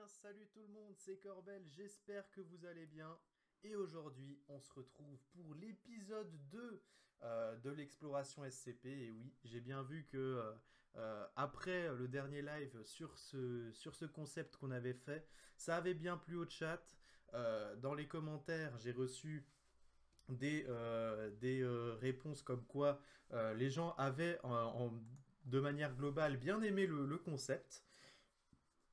salut tout le monde, c'est Corbel, j'espère que vous allez bien. Et aujourd'hui, on se retrouve pour l'épisode 2 de l'exploration SCP. Et oui, j'ai bien vu que après le dernier live sur ce concept qu'on avait fait, ça avait bien plu au chat. Dans les commentaires, j'ai reçu des réponses comme quoi les gens avaient de manière globale bien aimé le concept.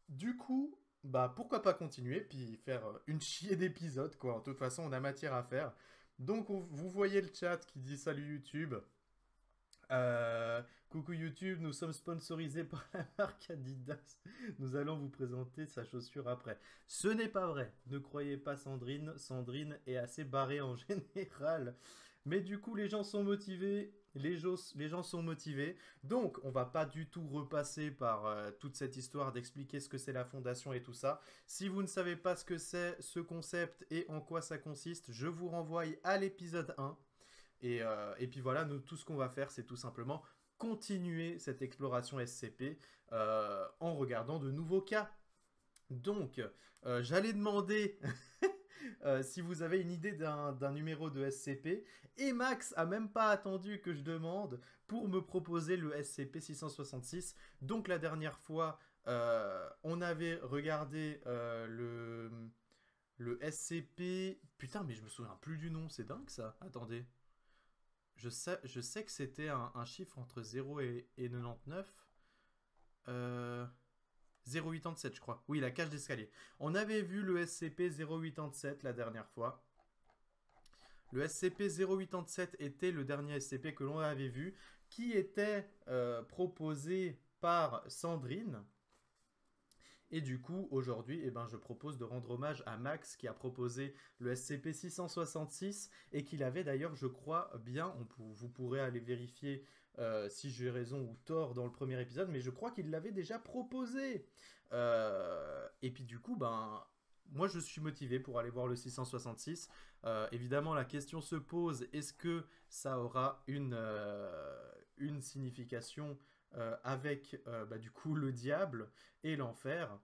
Du coup, bah pourquoi pas continuer, puis faire une chier d'épisodes, quoi. De toute façon, on a matière à faire. Donc, vous voyez le chat qui dit salut YouTube. Coucou YouTube, nous sommes sponsorisés par la marque Adidas. Nous allons vous présenter sa chaussure après. Ce n'est pas vrai. Ne croyez pas Sandrine. Sandrine est assez barrée en général. Mais du coup, les gens sont motivés. Les gens sont motivés. Donc, on va pas du tout repasser par toute cette histoire d'expliquer ce que c'est la fondation et tout ça. Si vous ne savez pas ce que c'est, ce concept et en quoi ça consiste, je vous renvoie à l'épisode 1. Et puis voilà, nous, tout ce qu'on va faire, c'est tout simplement continuer cette exploration SCP en regardant de nouveaux cas. Donc, j'allais demander si vous avez une idée d'un numéro de SCP, et Max a même pas attendu que je demande pour me proposer le SCP-666. Donc la dernière fois, on avait regardé le SCP... Putain, mais je me souviens plus du nom, c'est dingue ça. Attendez. Je sais que c'était un chiffre entre 0 et 99. Euh, 087, je crois. Oui, la cage d'escalier. On avait vu le SCP-087 la dernière fois. Le SCP-087 était le dernier SCP que l'on avait vu, qui était proposé par Sandrine. Et du coup, aujourd'hui, eh ben, je propose de rendre hommage à Max qui a proposé le SCP-666 et qu'il avait d'ailleurs, je crois, bien, vous pourrez aller vérifier si j'ai raison ou tort dans le premier épisode, mais je crois qu'il l'avait déjà proposé. Et puis du coup, ben, moi je suis motivé pour aller voir le 666. Évidemment, la question se pose, est-ce que ça aura une signification avec bah, du coup le diable et l'enfer?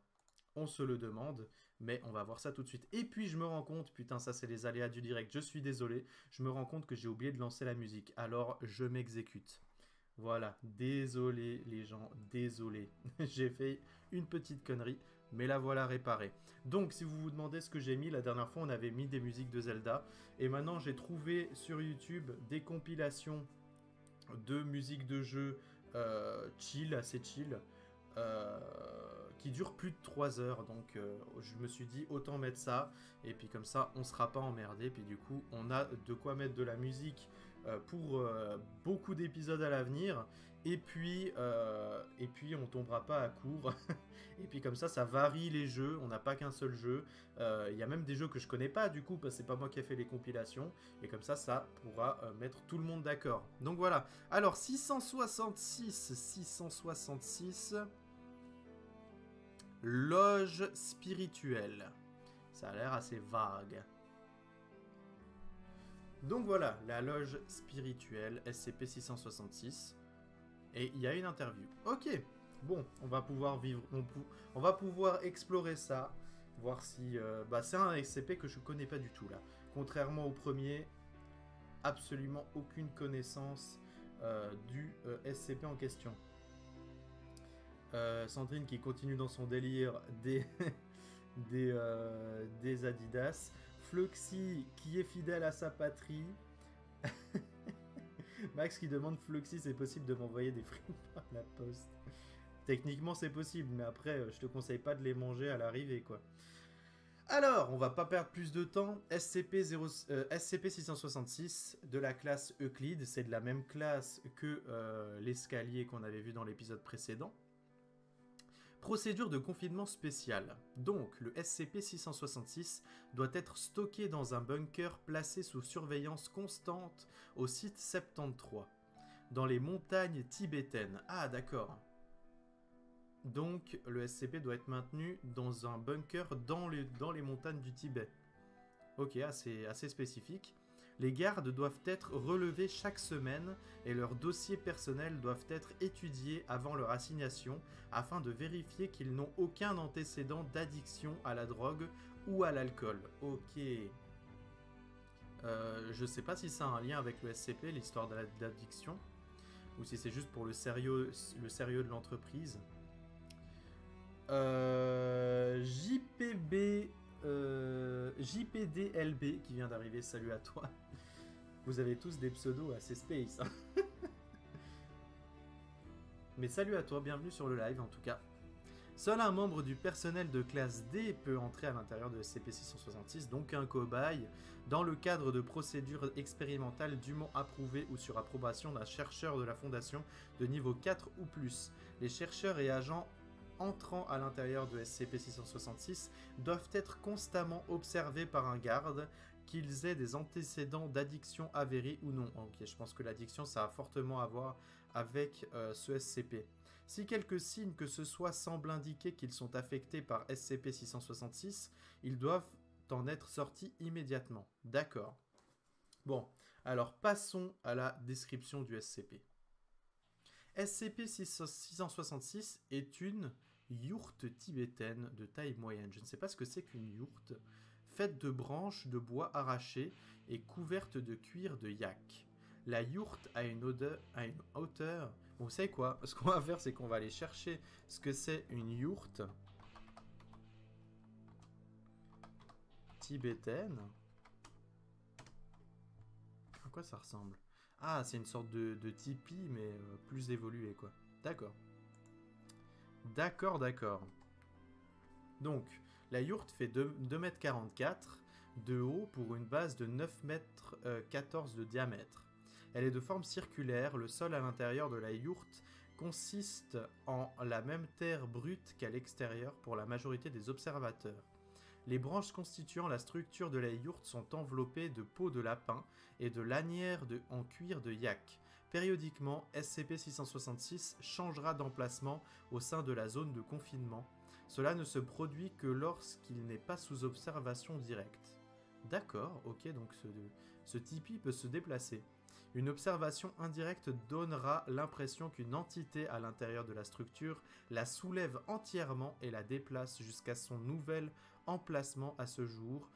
On se le demande, mais on va voir ça tout de suite. Et puis je me rends compte, putain ça c'est les aléas du direct, je suis désolé, je me rends compte que j'ai oublié de lancer la musique, alors je m'exécute. Voilà, désolé les gens, désolé. J'ai fait une petite connerie, mais la voilà réparée. Donc si vous vous demandez ce que j'ai mis, la dernière fois on avait mis des musiques de Zelda, et maintenant j'ai trouvé sur YouTube des compilations de musique de jeu chill, assez chill, qui dure plus de 3 heures. Donc je me suis dit autant mettre ça, et puis comme ça on sera pas emmerdé, puis du coup on a de quoi mettre de la musique pour beaucoup d'épisodes à l'avenir, et puis on tombera pas à court. Et puis comme ça varie les jeux, on n'a pas qu'un seul jeu, il y a même des jeux que je connais pas du coup parce que c'est pas moi qui ai fait les compilations, et comme ça pourra mettre tout le monde d'accord. Donc voilà, alors 666, loge spirituelle, ça a l'air assez vague. Donc voilà, la loge spirituelle SCP-666. Et il y a une interview. Ok, bon, on va pouvoir vivre, on va pouvoir explorer ça, voir si... bah c'est un SCP que je connais pas du tout là. Contrairement au premier, absolument aucune connaissance du SCP en question. Sandrine qui continue dans son délire des Adidas. Fluxy qui est fidèle à sa patrie. Max qui demande Fluxy, c'est possible de m'envoyer des frites par la poste. Techniquement c'est possible, mais après je te conseille pas de les manger à l'arrivée quoi. Alors, on va pas perdre plus de temps. SCP-666 de la classe Euclide, c'est de la même classe que l'escalier qu'on avait vu dans l'épisode précédent. Procédure de confinement spéciale. Donc, le SCP-666 doit être stocké dans un bunker placé sous surveillance constante au site 73, dans les montagnes tibétaines. Ah, d'accord. Donc, le SCP doit être maintenu dans un bunker dans les montagnes du Tibet. Ok, assez spécifique. Les gardes doivent être relevés chaque semaine et leurs dossiers personnels doivent être étudiés avant leur assignation afin de vérifier qu'ils n'ont aucun antécédent d'addiction à la drogue ou à l'alcool. Ok. Je sais pas si ça a un lien avec le SCP, l'histoire de l'addiction, ou si c'est juste pour le sérieux de l'entreprise. JPDLB qui vient d'arriver, salut à toi. Vous avez tous des pseudos assez space. Hein. Mais salut à toi, bienvenue sur le live en tout cas. Seul un membre du personnel de classe D peut entrer à l'intérieur de SCP-666, donc un cobaye, dans le cadre de procédures expérimentales dûment approuvées ou sur approbation d'un chercheur de la Fondation de niveau 4 ou plus. Les chercheurs et agents entrant à l'intérieur de SCP-666 doivent être constamment observés par un garde, qu'ils aient des antécédents d'addiction avérés ou non. Ok, je pense que l'addiction, ça a fortement à voir avec ce SCP. Si quelques signes que ce soit semblent indiquer qu'ils sont affectés par SCP-666, ils doivent en être sortis immédiatement. D'accord. Bon, alors passons à la description du SCP. SCP-666 est une yourte tibétaine de taille moyenne. Je ne sais pas ce que c'est qu'une yourte. Faite de branches de bois arrachées et couverte de cuir de yak. La yourte a une hauteur... Bon, vous savez quoi? Ce qu'on va faire, c'est qu'on va aller chercher ce que c'est une yourte tibétaine. À quoi ça ressemble? Ah, c'est une sorte de tipi, mais plus évolué, quoi. D'accord. D'accord. Donc, la yourte fait 2,44 m de haut pour une base de 9,14 m de diamètre. Elle est de forme circulaire. Le sol à l'intérieur de la yourte consiste en la même terre brute qu'à l'extérieur pour la majorité des observateurs. Les branches constituant la structure de la yourte sont enveloppées de peaux de lapin et de lanières en cuir de yak. Périodiquement, SCP-666 changera d'emplacement au sein de la zone de confinement. Cela ne se produit que lorsqu'il n'est pas sous observation directe. D'accord, ok, donc ce tipi peut se déplacer. Une observation indirecte donnera l'impression qu'une entité à l'intérieur de la structure la soulève entièrement et la déplace jusqu'à son nouvel emplacement à ce jour.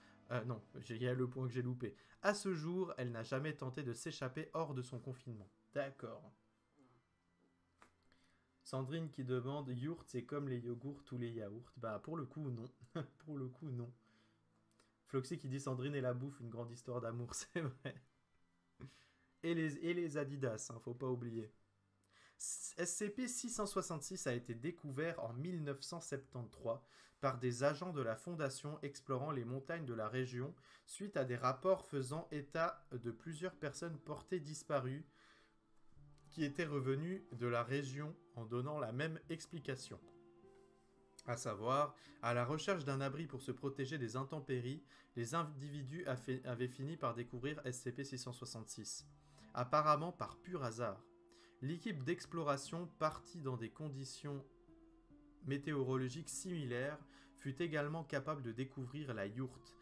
Non, il y a le point que j'ai loupé. À ce jour, elle n'a jamais tenté de s'échapper hors de son confinement. D'accord. Sandrine qui demande, yourte c'est comme les yogourts ou les yaourts. Bah pour le coup non. Pour le coup non. Floxy qui dit Sandrine et la bouffe, une grande histoire d'amour, c'est vrai. Et les Adidas, hein, faut pas oublier. SCP-666 a été découvert en 1973 par des agents de la Fondation explorant les montagnes de la région suite à des rapports faisant état de plusieurs personnes portées disparues qui étaient revenues de la région en donnant la même explication. À savoir, à la recherche d'un abri pour se protéger des intempéries, les individus avaient fini par découvrir SCP-666. Apparemment par pur hasard. L'équipe d'exploration, partie dans des conditions météorologiques similaires, fut également capable de découvrir la yourte.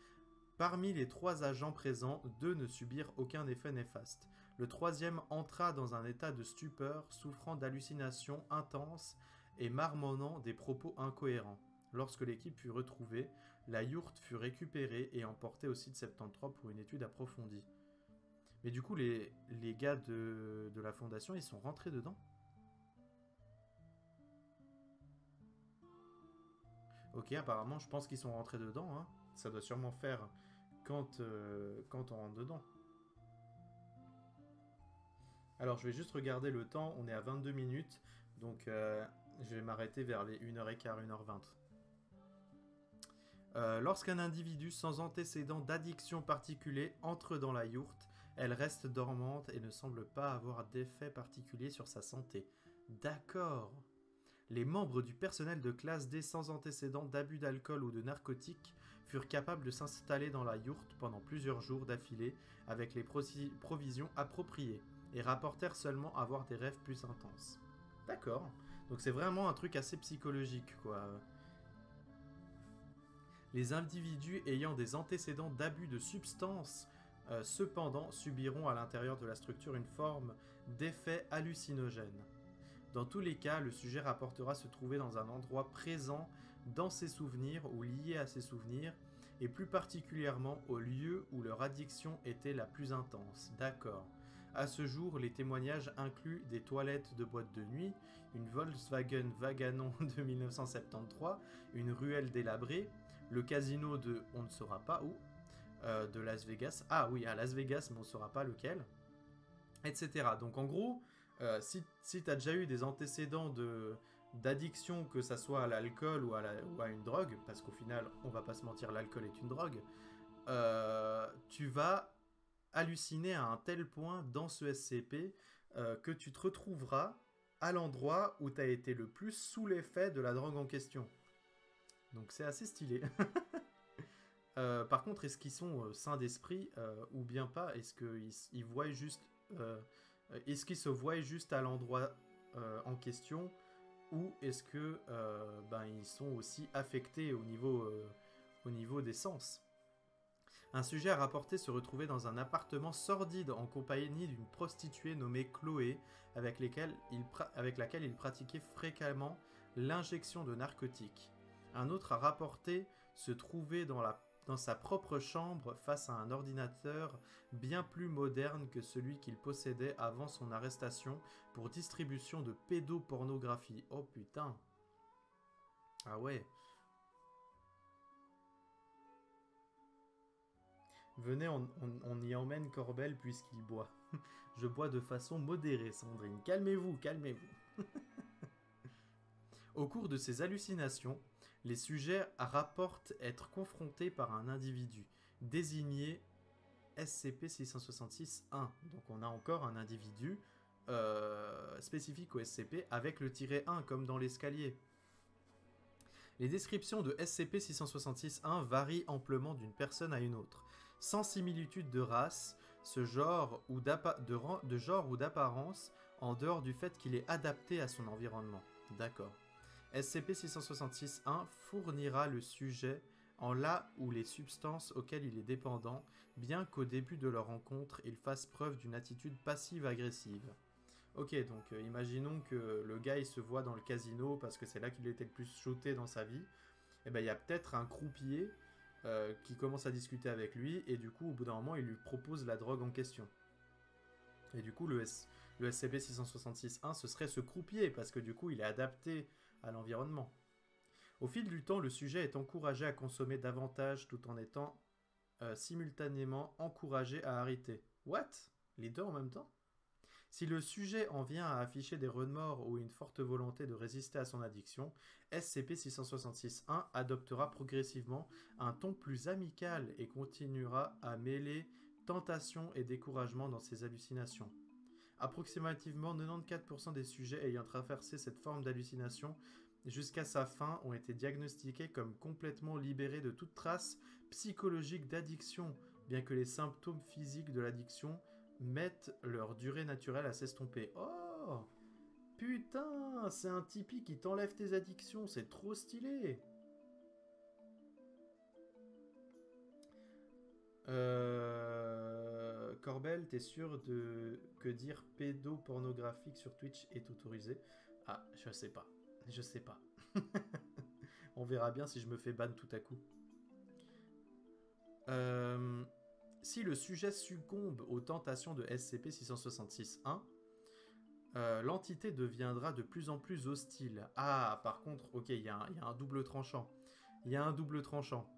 Parmi les 3 agents présents, 2 ne subirent aucun effet néfaste. Le 3e entra dans un état de stupeur, souffrant d'hallucinations intenses et marmonnant des propos incohérents. Lorsque l'équipe fut retrouvée, la yourte fut récupérée et emportée au site 73 pour une étude approfondie. Mais du coup, les gars de la Fondation, ils sont rentrés dedans? Ok, apparemment, je pense qu'ils sont rentrés dedans. Hein. Ça doit sûrement faire quand on rentre dedans. Alors, je vais juste regarder le temps. On est à 22 minutes. Donc, je vais m'arrêter vers les 1h15, 1h20. Lorsqu'un individu sans antécédent d'addiction particulier entre dans la yourte, elle reste dormante et ne semble pas avoir d'effet particulier sur sa santé. D'accord. Les membres du personnel de classe D sans antécédent d'abus d'alcool ou de narcotiques furent capables de s'installer dans la yourte pendant plusieurs jours d'affilée avec les provisions appropriées et rapportèrent seulement avoir des rêves plus intenses. D'accord. Donc c'est vraiment un truc assez psychologique, quoi. Les individus ayant des antécédents d'abus de substances cependant subiront à l'intérieur de la structure une forme d'effet hallucinogène. Dans tous les cas, le sujet rapportera se trouver dans un endroit présent dans ses souvenirs ou lié à ses souvenirs, et plus particulièrement au lieu où leur addiction était la plus intense. D'accord. À ce jour, les témoignages incluent des toilettes de boîte de nuit, une Volkswagen Vaganon de 1973, une ruelle délabrée, le casino de on ne saura pas où, de Las Vegas. Ah oui, à Las Vegas, mais on ne saura pas lequel, etc. Donc en gros, si tu as déjà eu des antécédents d'addiction, que ça soit à l'alcool ou à une drogue, parce qu'au final, on va pas se mentir, l'alcool est une drogue, tu vas halluciner à un tel point dans ce SCP que tu te retrouveras à l'endroit où tu as été le plus sous l'effet de la drogue en question. Donc c'est assez stylé. Par contre, est-ce qu'ils sont sains d'esprit ou bien pas? Est-ce qu'ils voient juste... est-ce qu'ils se voient juste à l'endroit en question, ou est-ce que ils sont aussi affectés au niveau des sens? Un sujet a rapporté se retrouver dans un appartement sordide en compagnie d'une prostituée nommée Chloé, avec laquelle il pratiquait fréquemment l'injection de narcotiques. Un autre a rapporté se trouver dans sa propre chambre face à un ordinateur bien plus moderne que celui qu'il possédait avant son arrestation pour distribution de pédopornographie. Oh putain. Ah ouais. Venez, on y emmène Corbel puisqu'il boit. Je bois de façon modérée, Sandrine. Calmez-vous, calmez-vous. Au cours de ces hallucinations, les sujets rapportent être confrontés par un individu désigné SCP-666-1. Donc on a encore un individu spécifique au SCP avec le -1 comme dans l'escalier. Les descriptions de SCP-666-1 varient amplement d'une personne à une autre. Sans similitude de race, de genre ou d'apparence, en dehors du fait qu'il est adapté à son environnement. D'accord. SCP-666-1 fournira le sujet en là où les substances auxquelles il est dépendant, bien qu'au début de leur rencontre, il fasse preuve d'une attitude passive-agressive. Ok, donc imaginons que le gars il se voit dans le casino parce que c'est là qu'il était le plus shooté dans sa vie. Et ben il y a peut-être un croupier qui commence à discuter avec lui, et du coup au bout d'un moment il lui propose la drogue en question. Et du coup le SCP-666-1 ce serait ce croupier parce que du coup il est adapté à l'environnement. Au fil du temps, le sujet est encouragé à consommer davantage tout en étant simultanément encouragé à arrêter. What? Les deux en même temps? Si le sujet en vient à afficher des remords ou une forte volonté de résister à son addiction, SCP-666-1 adoptera progressivement un ton plus amical et continuera à mêler tentation et découragement dans ses hallucinations. Approximativement 94% des sujets ayant traversé cette forme d'hallucination jusqu'à sa fin ont été diagnostiqués comme complètement libérés de toute trace psychologique d'addiction, bien que les symptômes physiques de l'addiction mettent leur durée naturelle à s'estomper. Oh putain, c'est un Tipeee qui t'enlève tes addictions, c'est trop stylé. Corbel, t'es sûr que dire pédopornographique sur Twitch est autorisé? Ah, je sais pas. Je sais pas. On verra bien si je me fais ban tout à coup. Si le sujet succombe aux tentations de SCP-666-1, l'entité deviendra de plus en plus hostile. Ah, par contre, ok, il y a un double tranchant. Il y a un double tranchant.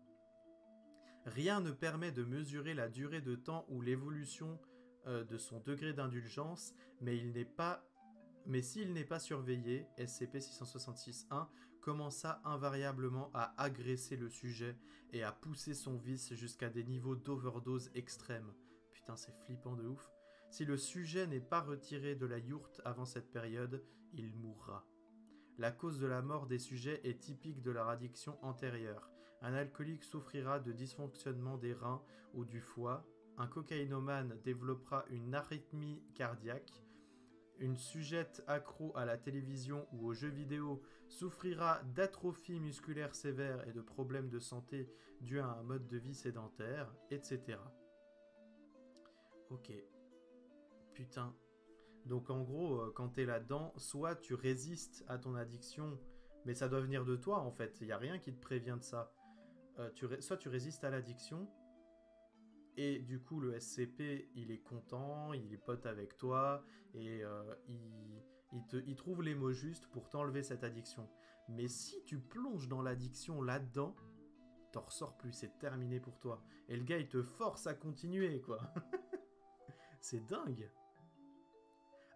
Rien ne permet de mesurer la durée de temps ou l'évolution de son degré d'indulgence, mais s'il n'est pas surveillé, SCP-666-1 commença invariablement à agresser le sujet et à pousser son vice jusqu'à des niveaux d'overdose extrêmes. Putain, c'est flippant de ouf. Si le sujet n'est pas retiré de la yourte avant cette période, il mourra. La cause de la mort des sujets est typique de leur addiction antérieure. Un alcoolique souffrira de dysfonctionnement des reins ou du foie. Un cocaïnomane développera une arythmie cardiaque. Une sujette accro à la télévision ou aux jeux vidéo souffrira d'atrophie musculaire sévère et de problèmes de santé dus à un mode de vie sédentaire, etc. Ok. Putain. Donc en gros, quand t'es là-dedans, soit tu résistes à ton addiction, mais ça doit venir de toi en fait. Il n'y a rien qui te prévient de ça. Soit tu résistes à l'addiction, et du coup le SCP, il est content, il est pote avec toi, et il trouve les mots justes pour t'enlever cette addiction. Mais si tu plonges dans l'addiction là-dedans, t'en ressors plus, c'est terminé pour toi. Et le gars, il te force à continuer, quoi. C'est dingue.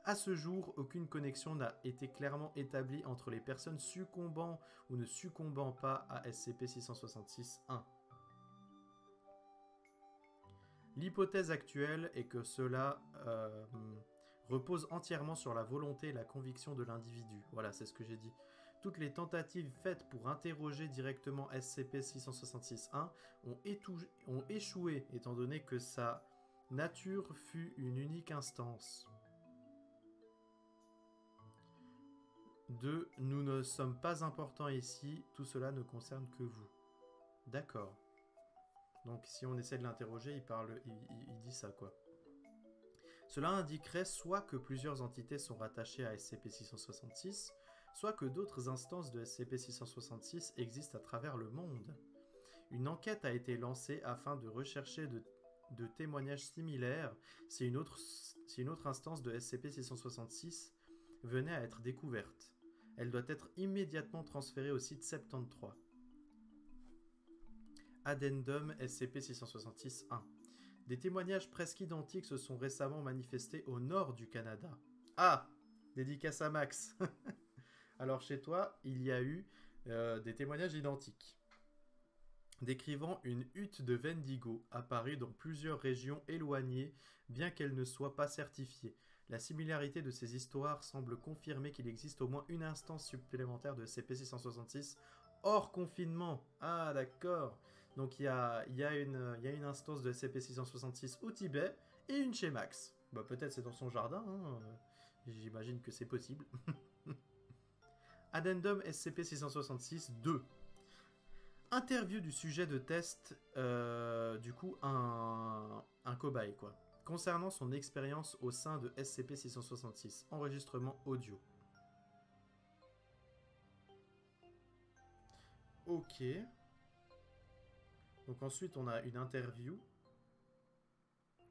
À ce jour, aucune connexion n'a été clairement établie entre les personnes succombant ou ne succombant pas à SCP-666-1. L'hypothèse actuelle est que cela repose entièrement sur la volonté et la conviction de l'individu. Voilà, c'est ce que j'ai dit. Toutes les tentatives faites pour interroger directement SCP-666-1 ont échoué, étant donné que sa nature fut une unique instance. 2. Nous ne sommes pas importants ici, tout cela ne concerne que vous. D'accord. Donc si on essaie de l'interroger, il dit ça, quoi. Cela indiquerait soit que plusieurs entités sont rattachées à SCP-666, soit que d'autres instances de SCP-666 existent à travers le monde. Une enquête a été lancée afin de rechercher de témoignages similaires si une autre instance de SCP-666 venait à être découverte. Elle doit être immédiatement transférée au site 73. Addendum SCP-666-1. Des témoignages presque identiques se sont récemment manifestés au nord du Canada. Ah, dédicace à Max. Alors chez toi, il y a eu des témoignages identiques, décrivant une hutte de Wendigo apparue dans plusieurs régions éloignées, bien qu'elle ne soit pas certifiée. La similarité de ces histoires semble confirmer qu'il existe au moins une instance supplémentaire de SCP-666 hors confinement. Ah d'accord. Donc il y a une instance de SCP-666 au Tibet et une chez Max. Bah, peut-être c'est dans son jardin, hein. J'imagine que c'est possible. Addendum SCP-666-2. Interview du sujet de test, du coup un cobaye, quoi. Concernant son expérience au sein de SCP-666. Enregistrement audio. Ok. Donc ensuite on a une interview.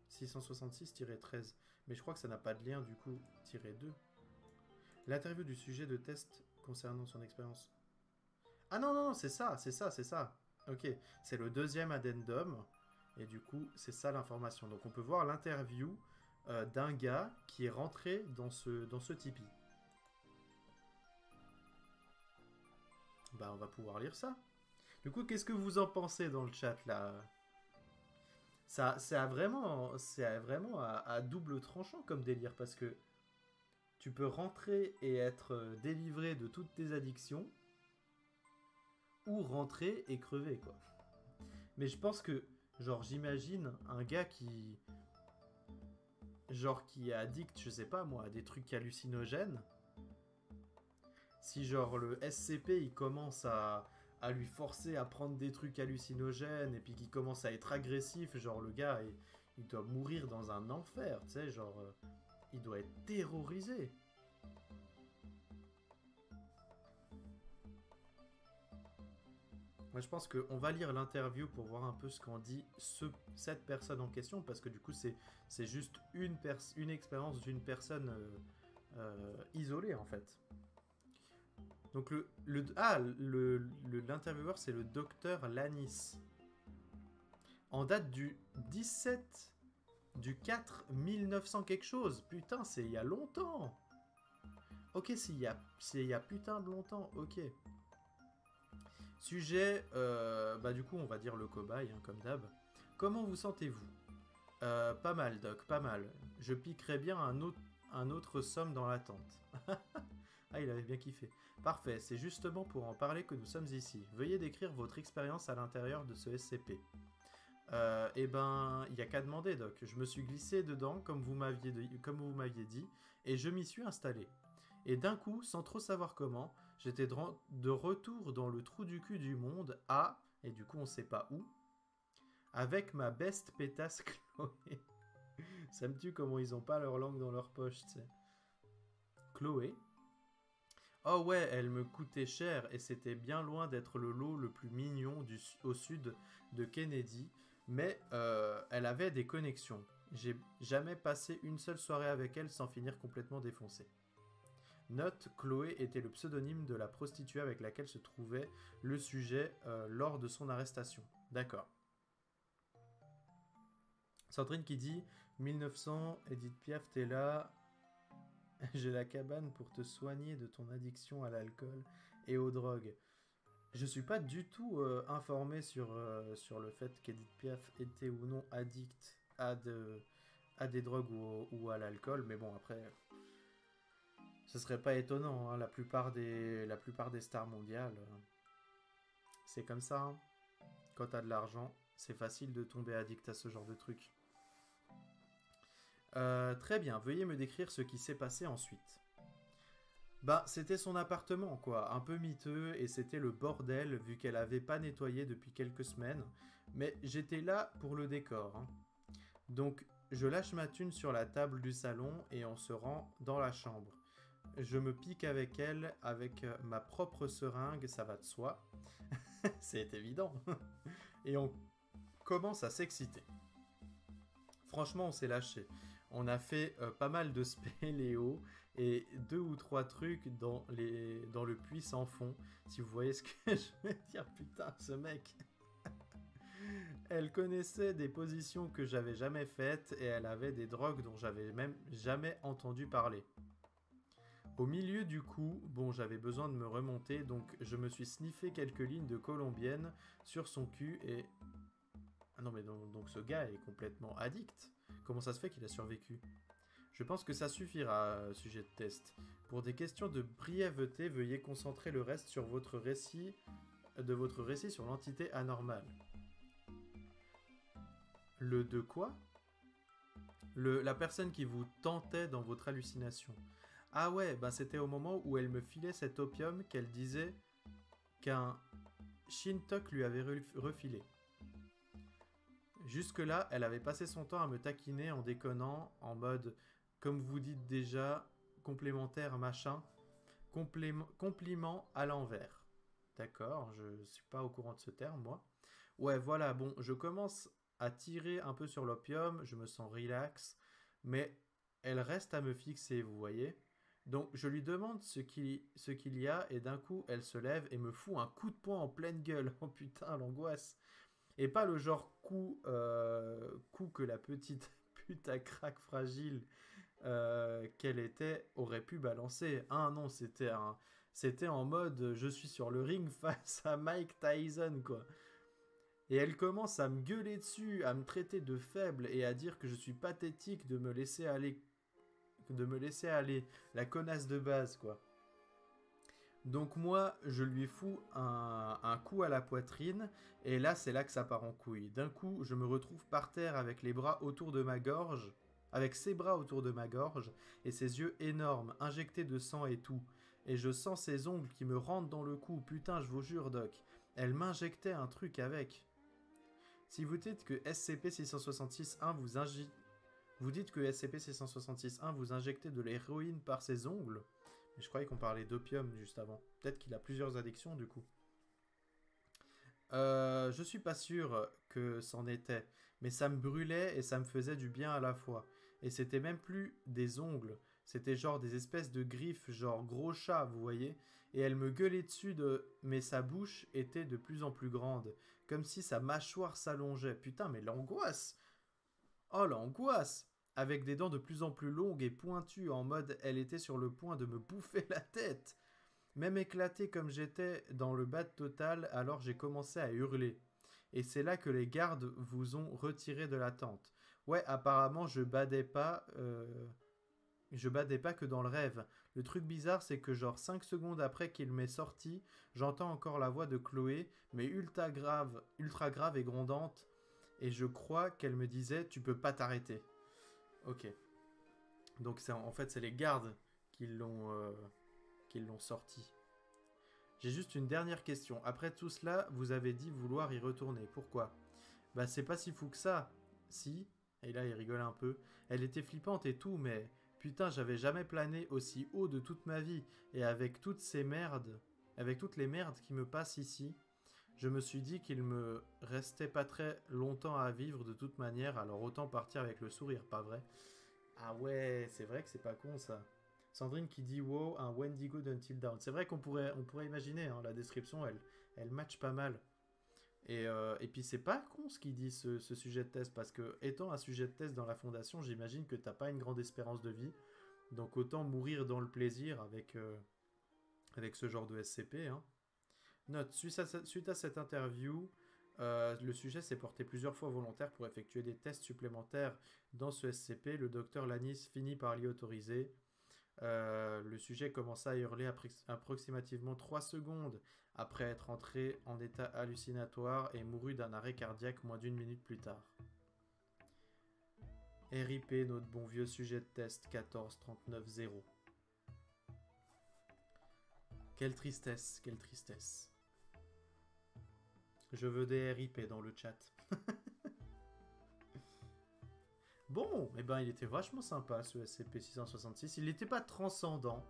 666-13. Mais je crois que ça n'a pas de lien du coup. -2. L'interview du sujet de test concernant son expérience. Ah non, non, non, c'est ça, c'est ça, c'est ça. Ok, c'est le deuxième addendum. Et du coup, c'est ça l'information. Donc on peut voir l'interview d'un gars qui est rentré dans ce Tipeee. Bah on va pouvoir lire ça. Du coup, qu'est-ce que vous en pensez dans le chat là? Ça, c'est vraiment à double tranchant comme délire parce que tu peux rentrer et être délivré de toutes tes addictions ou rentrer et crever, quoi. Mais je pense que, genre, j'imagine un gars qui est addict, je sais pas moi, à des trucs hallucinogènes. Si genre le SCP il commence à lui forcer à prendre des trucs hallucinogènes et puis qu'il commence à être agressif, genre le gars il doit mourir dans un enfer, tu sais, genre il doit être terrorisé. Moi je pense qu'on va lire l'interview pour voir un peu ce qu'en dit cette personne en question, parce que du coup c'est juste une expérience d'une personne isolée en fait. Donc l'intervieweur c'est le docteur Lanis. En date du 17 du 4 1900 quelque chose. Putain, c'est il y a longtemps. Ok, c'est il y a putain de longtemps. Ok. Sujet, bah du coup on va dire le cobaye, hein, comme d'hab. Comment vous sentez-vous? Pas mal doc, pas mal. Je piquerais bien un autre somme dans l'attente. Ah, il avait bien kiffé. Parfait, c'est justement pour en parler que nous sommes ici. Veuillez décrire votre expérience à l'intérieur de ce SCP. Eh ben, il n'y a qu'à demander, Doc. Je me suis glissé dedans, comme vous m'aviez dit, et je m'y suis installé. Et d'un coup, sans trop savoir comment, j'étais de retour dans le trou du cul du monde, et du coup on sait pas où, avec ma best pétasse Chloé. Ça me tue comment ils ont pas leur langue dans leur poche, tu sais. Chloé. Oh ouais, elle me coûtait cher et c'était bien loin d'être le lot le plus mignon au sud de Kennedy, mais elle avait des connexions. J'ai jamais passé une seule soirée avec elle sans finir complètement défoncé. Note, Chloé était le pseudonyme de la prostituée avec laquelle se trouvait le sujet lors de son arrestation. D'accord. Sandrine qui dit 1900, Edith Piaf, t'es là. J'ai la cabane pour te soigner de ton addiction à l'alcool et aux drogues. Je suis pas du tout informé sur le fait qu'Edith Piaf était ou non addict à des drogues ou à l'alcool, mais bon, après, ce serait pas étonnant, hein, la plupart des stars mondiales, c'est comme ça, hein. Quand t'as de l'argent, c'est facile de tomber addict à ce genre de truc. Très bien, veuillez me décrire ce qui s'est passé ensuite. Bah, c'était son appartement, quoi, un peu miteux, et c'était le bordel, vu qu'elle avait pas nettoyé depuis quelques semaines, mais j'étais là pour le décor, hein. Donc, je lâche ma thune sur la table du salon, et on se rend dans la chambre. Je me pique avec elle, avec ma propre seringue, ça va de soi. C'est évident. Et on commence à s'exciter. Franchement, on s'est lâché. On a fait pas mal de spéléo et 2 ou 3 trucs dans le puits sans fond. Si vous voyez ce que je veux dire, putain, ce mec. Elle connaissait des positions que j'avais jamais faites et elle avait des drogues dont j'avais même jamais entendu parler. Au milieu du coup, bon, j'avais besoin de me remonter, donc je me suis sniffé quelques lignes de colombienne sur son cul et... Ah non mais donc ce gars est complètement addict. Comment ça se fait qu'il a survécu? Je pense que ça suffira, sujet de test. Pour des questions de brièveté, veuillez concentrer le reste sur votre récit sur l'entité anormale. Le de quoi? La personne qui vous tentait dans votre hallucination. Ah ouais, bah c'était au moment où elle me filait cet opium qu'elle disait qu'un Shintok lui avait refilé. Jusque-là, elle avait passé son temps à me taquiner en déconnant, en mode, comme vous dites déjà, complémentaire machin, compliment à l'envers. D'accord, je suis pas au courant de ce terme, moi. Ouais, voilà, bon, je commence à tirer un peu sur l'opium, je me sens relax, mais elle reste à me fixer, vous voyez. Donc je lui demande ce qu'il y a, et d'un coup, elle se lève et me fout un coup de poing en pleine gueule. Oh putain, l'angoisse. Et pas le genre coup que la petite pute à crack fragile qu'elle était aurait pu balancer. Ah non, c'était en mode je suis sur le ring face à Mike Tyson, quoi. Et elle commence à me gueuler dessus, à me traiter de faible et à dire que je suis pathétique de me laisser aller, la connasse de base, quoi. Donc moi, je lui fous un coup à la poitrine, et là, c'est là que ça part en couille. D'un coup, je me retrouve par terre avec les bras autour de ma gorge, avec ses bras autour de ma gorge, et ses yeux énormes, injectés de sang et tout. Et je sens ses ongles qui me rentrent dans le cou, putain, je vous jure, Doc. Elle m'injectait un truc avec. Si vous dites que SCP-666-1 vous dites que SCP-666-1 vous injectez de l'héroïne par ses ongles. Mais je croyais qu'on parlait d'opium juste avant. Peut-être qu'il a plusieurs addictions du coup. Je suis pas sûr que c'en était, mais ça me brûlait et ça me faisait du bien à la fois. Et c'était même plus des ongles, c'était genre des espèces de griffes, genre gros chat, vous voyez. Et elle me gueulait dessus mais sa bouche était de plus en plus grande, comme si sa mâchoire s'allongeait. Putain, mais l'angoisse! Oh l'angoisse! Avec des dents de plus en plus longues et pointues, en mode elle était sur le point de me bouffer la tête. Même éclaté comme j'étais dans le bad total, alors j'ai commencé à hurler. Et c'est là que les gardes vous ont retiré de la tente. Ouais, apparemment je badais pas que dans le rêve. Le truc bizarre, c'est que genre 5 secondes après qu'il m'est sorti, j'entends encore la voix de Chloé, mais ultra grave et grondante, et je crois qu'elle me disait « Tu peux pas t'arrêter ». Ok. Donc en fait, c'est les gardes qui l'ont sorti. J'ai juste une dernière question. Après tout cela, vous avez dit vouloir y retourner. Pourquoi? Bah c'est pas si fou que ça. Si. Et là, il rigole un peu. Elle était flippante et tout, mais putain, j'avais jamais plané aussi haut de toute ma vie. Et avec toutes ces merdes, avec toutes les merdes qui me passent ici, je me suis dit qu'il me restait pas très longtemps à vivre de toute manière, alors autant partir avec le sourire, pas vrai? Ah ouais, c'est vrai que c'est pas con ça. Sandrine qui dit wow, un Wendigo d'Until Dawn. C'est vrai on pourrait imaginer, hein, la description, elle match pas mal. Et puis c'est pas con ce qu'il dit ce sujet de test, parce que étant un sujet de test dans la fondation, j'imagine que t'as pas une grande espérance de vie, donc autant mourir dans le plaisir avec ce genre de SCP. Hein. Note, suite à cette interview, le sujet s'est porté plusieurs fois volontaire pour effectuer des tests supplémentaires dans ce SCP. Le docteur Lanis finit par l'y autoriser. Le sujet commença à hurler approximativement 3 secondes après être entré en état hallucinatoire et mourut d'un arrêt cardiaque moins d'une minute plus tard. RIP, notre bon vieux sujet de test 14390. Quelle tristesse, quelle tristesse. Je veux des RIP dans le chat. Bon, eh ben il était vachement sympa ce SCP-666. Il n'était pas transcendant,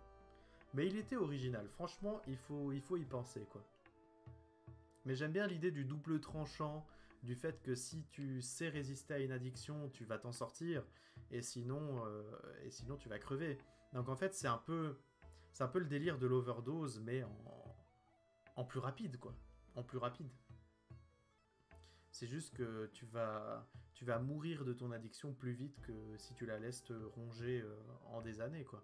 mais il était original. Franchement, il faut y penser, quoi. Mais j'aime bien l'idée du double tranchant, du fait que si tu sais résister à une addiction, tu vas t'en sortir, et sinon tu vas crever. Donc en fait, c'est un peu le délire de l'overdose, mais en plus rapide, quoi. En plus rapide. C'est juste que tu vas mourir de ton addiction plus vite que si tu la laisses te ronger en des années, quoi.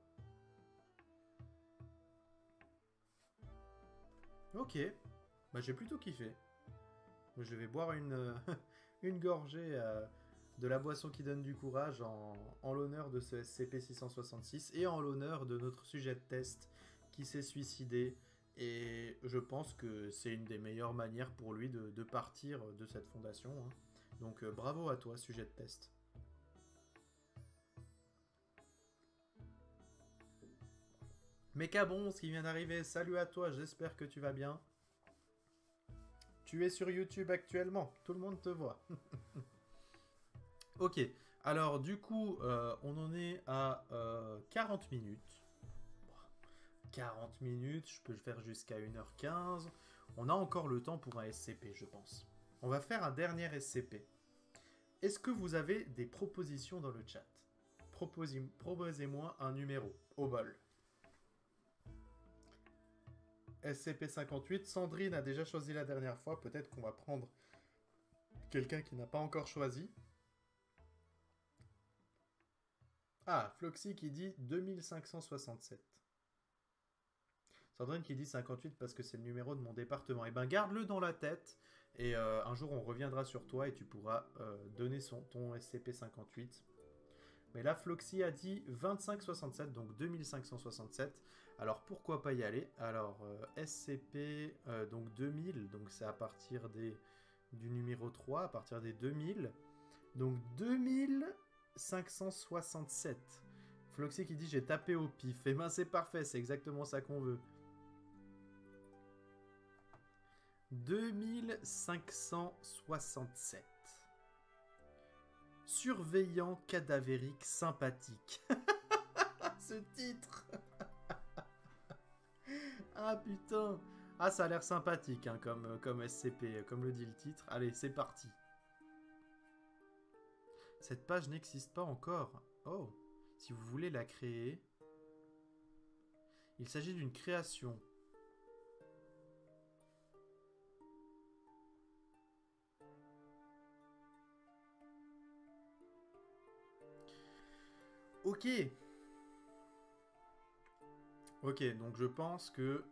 Ok, bah j'ai plutôt kiffé. Je vais boire une gorgée de la boisson qui donne du courage en l'honneur de ce SCP-666 et en l'honneur de notre sujet de test qui s'est suicidé. Et je pense que c'est une des meilleures manières pour lui de partir de cette fondation. Hein. Donc bravo à toi, sujet de test. Mecabron, ce qui vient d'arriver, salut à toi, j'espère que tu vas bien. Tu es sur YouTube actuellement, tout le monde te voit. Ok, alors du coup, on en est à 40 minutes. 40 minutes, je peux le faire jusqu'à 1h15. On a encore le temps pour un SCP, je pense. On va faire un dernier SCP. Est-ce que vous avez des propositions dans le chat? Proposez-moi un numéro, au bol. SCP-58, Sandrine a déjà choisi la dernière fois, peut-être qu'on va prendre quelqu'un qui n'a pas encore choisi. Ah, Floxy qui dit 2567. Sandrine qui dit 58 parce que c'est le numéro de mon département. Eh ben garde-le dans la tête et un jour on reviendra sur toi et tu pourras donner ton SCP-58. Mais là, Floxy a dit 2567, donc 2567. Alors pourquoi pas y aller? Alors SCP, donc 2000, donc c'est à partir du numéro 3, à partir des 2000. Donc 2567. Floxy qui dit j'ai tapé au pif. Et ben c'est parfait, c'est exactement ça qu'on veut. 2567. Surveillant cadavérique sympathique. Ce titre. Ah putain. Ah ça a l'air sympathique hein, comme SCP, comme le dit le titre. Allez, c'est parti. Cette page n'existe pas encore. Oh, si vous voulez la créer. Il s'agit d'une création. Ok. Ok, donc je pense que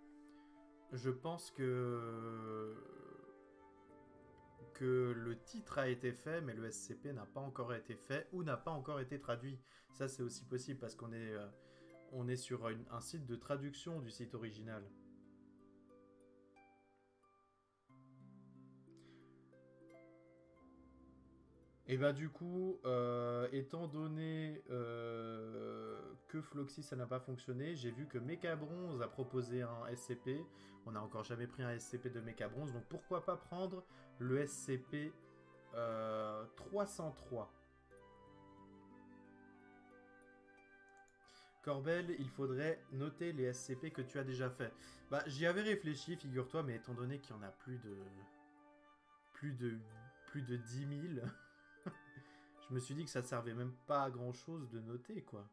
le titre a été fait, mais le SCP n'a pas encore été fait ou n'a pas encore été traduit. Ça, c'est aussi possible parce qu'on est sur un site de traduction du site original. Et bah du coup, étant donné que Floxy ça n'a pas fonctionné, j'ai vu que Mecabronze a proposé un SCP. On n'a encore jamais pris un SCP de Mecabronze, donc pourquoi pas prendre le SCP 303. Corbel, il faudrait noter les SCP que tu as déjà fait. Bah, j'y avais réfléchi, figure-toi, mais étant donné qu'il y en a plus de 10 000, je me suis dit que ça servait même pas à grand-chose de noter, quoi.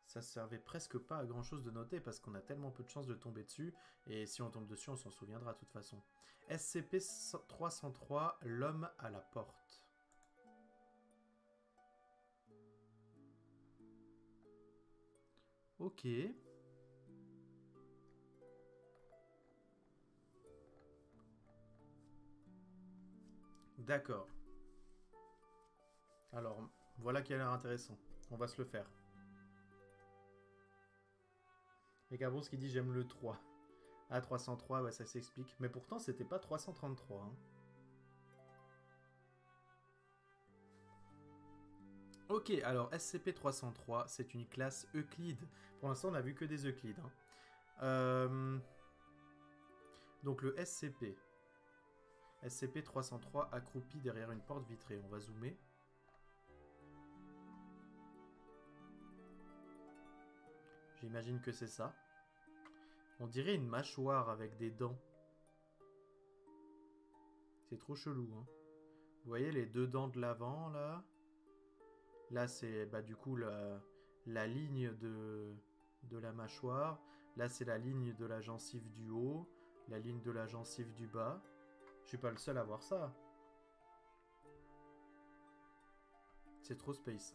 Ça servait presque pas à grand-chose de noter parce qu'on a tellement peu de chances de tomber dessus, et si on tombe dessus, on s'en souviendra de toute façon. SCP-303, l'homme à la porte. Ok. D'accord. Alors, voilà qui a l'air intéressant. On va se le faire. Et Carbos qui dit j'aime le 3. Ah, 303, ouais, ça s'explique. Mais pourtant, c'était pas 333. Hein. Ok, alors SCP-303, c'est une classe Euclide. Pour l'instant, on n'a vu que des Euclides. Hein. Donc le SCP. SCP-303 accroupi derrière une porte vitrée. On va zoomer. J'imagine que c'est ça. On dirait une mâchoire avec des dents. C'est trop chelou, hein. Vous voyez les deux dents de l'avant, là? Là, c'est bah, du coup la ligne de la mâchoire. Là, c'est la ligne de la gencive du haut. La ligne de la gencive du bas. Je suis pas le seul à voir ça. C'est trop space.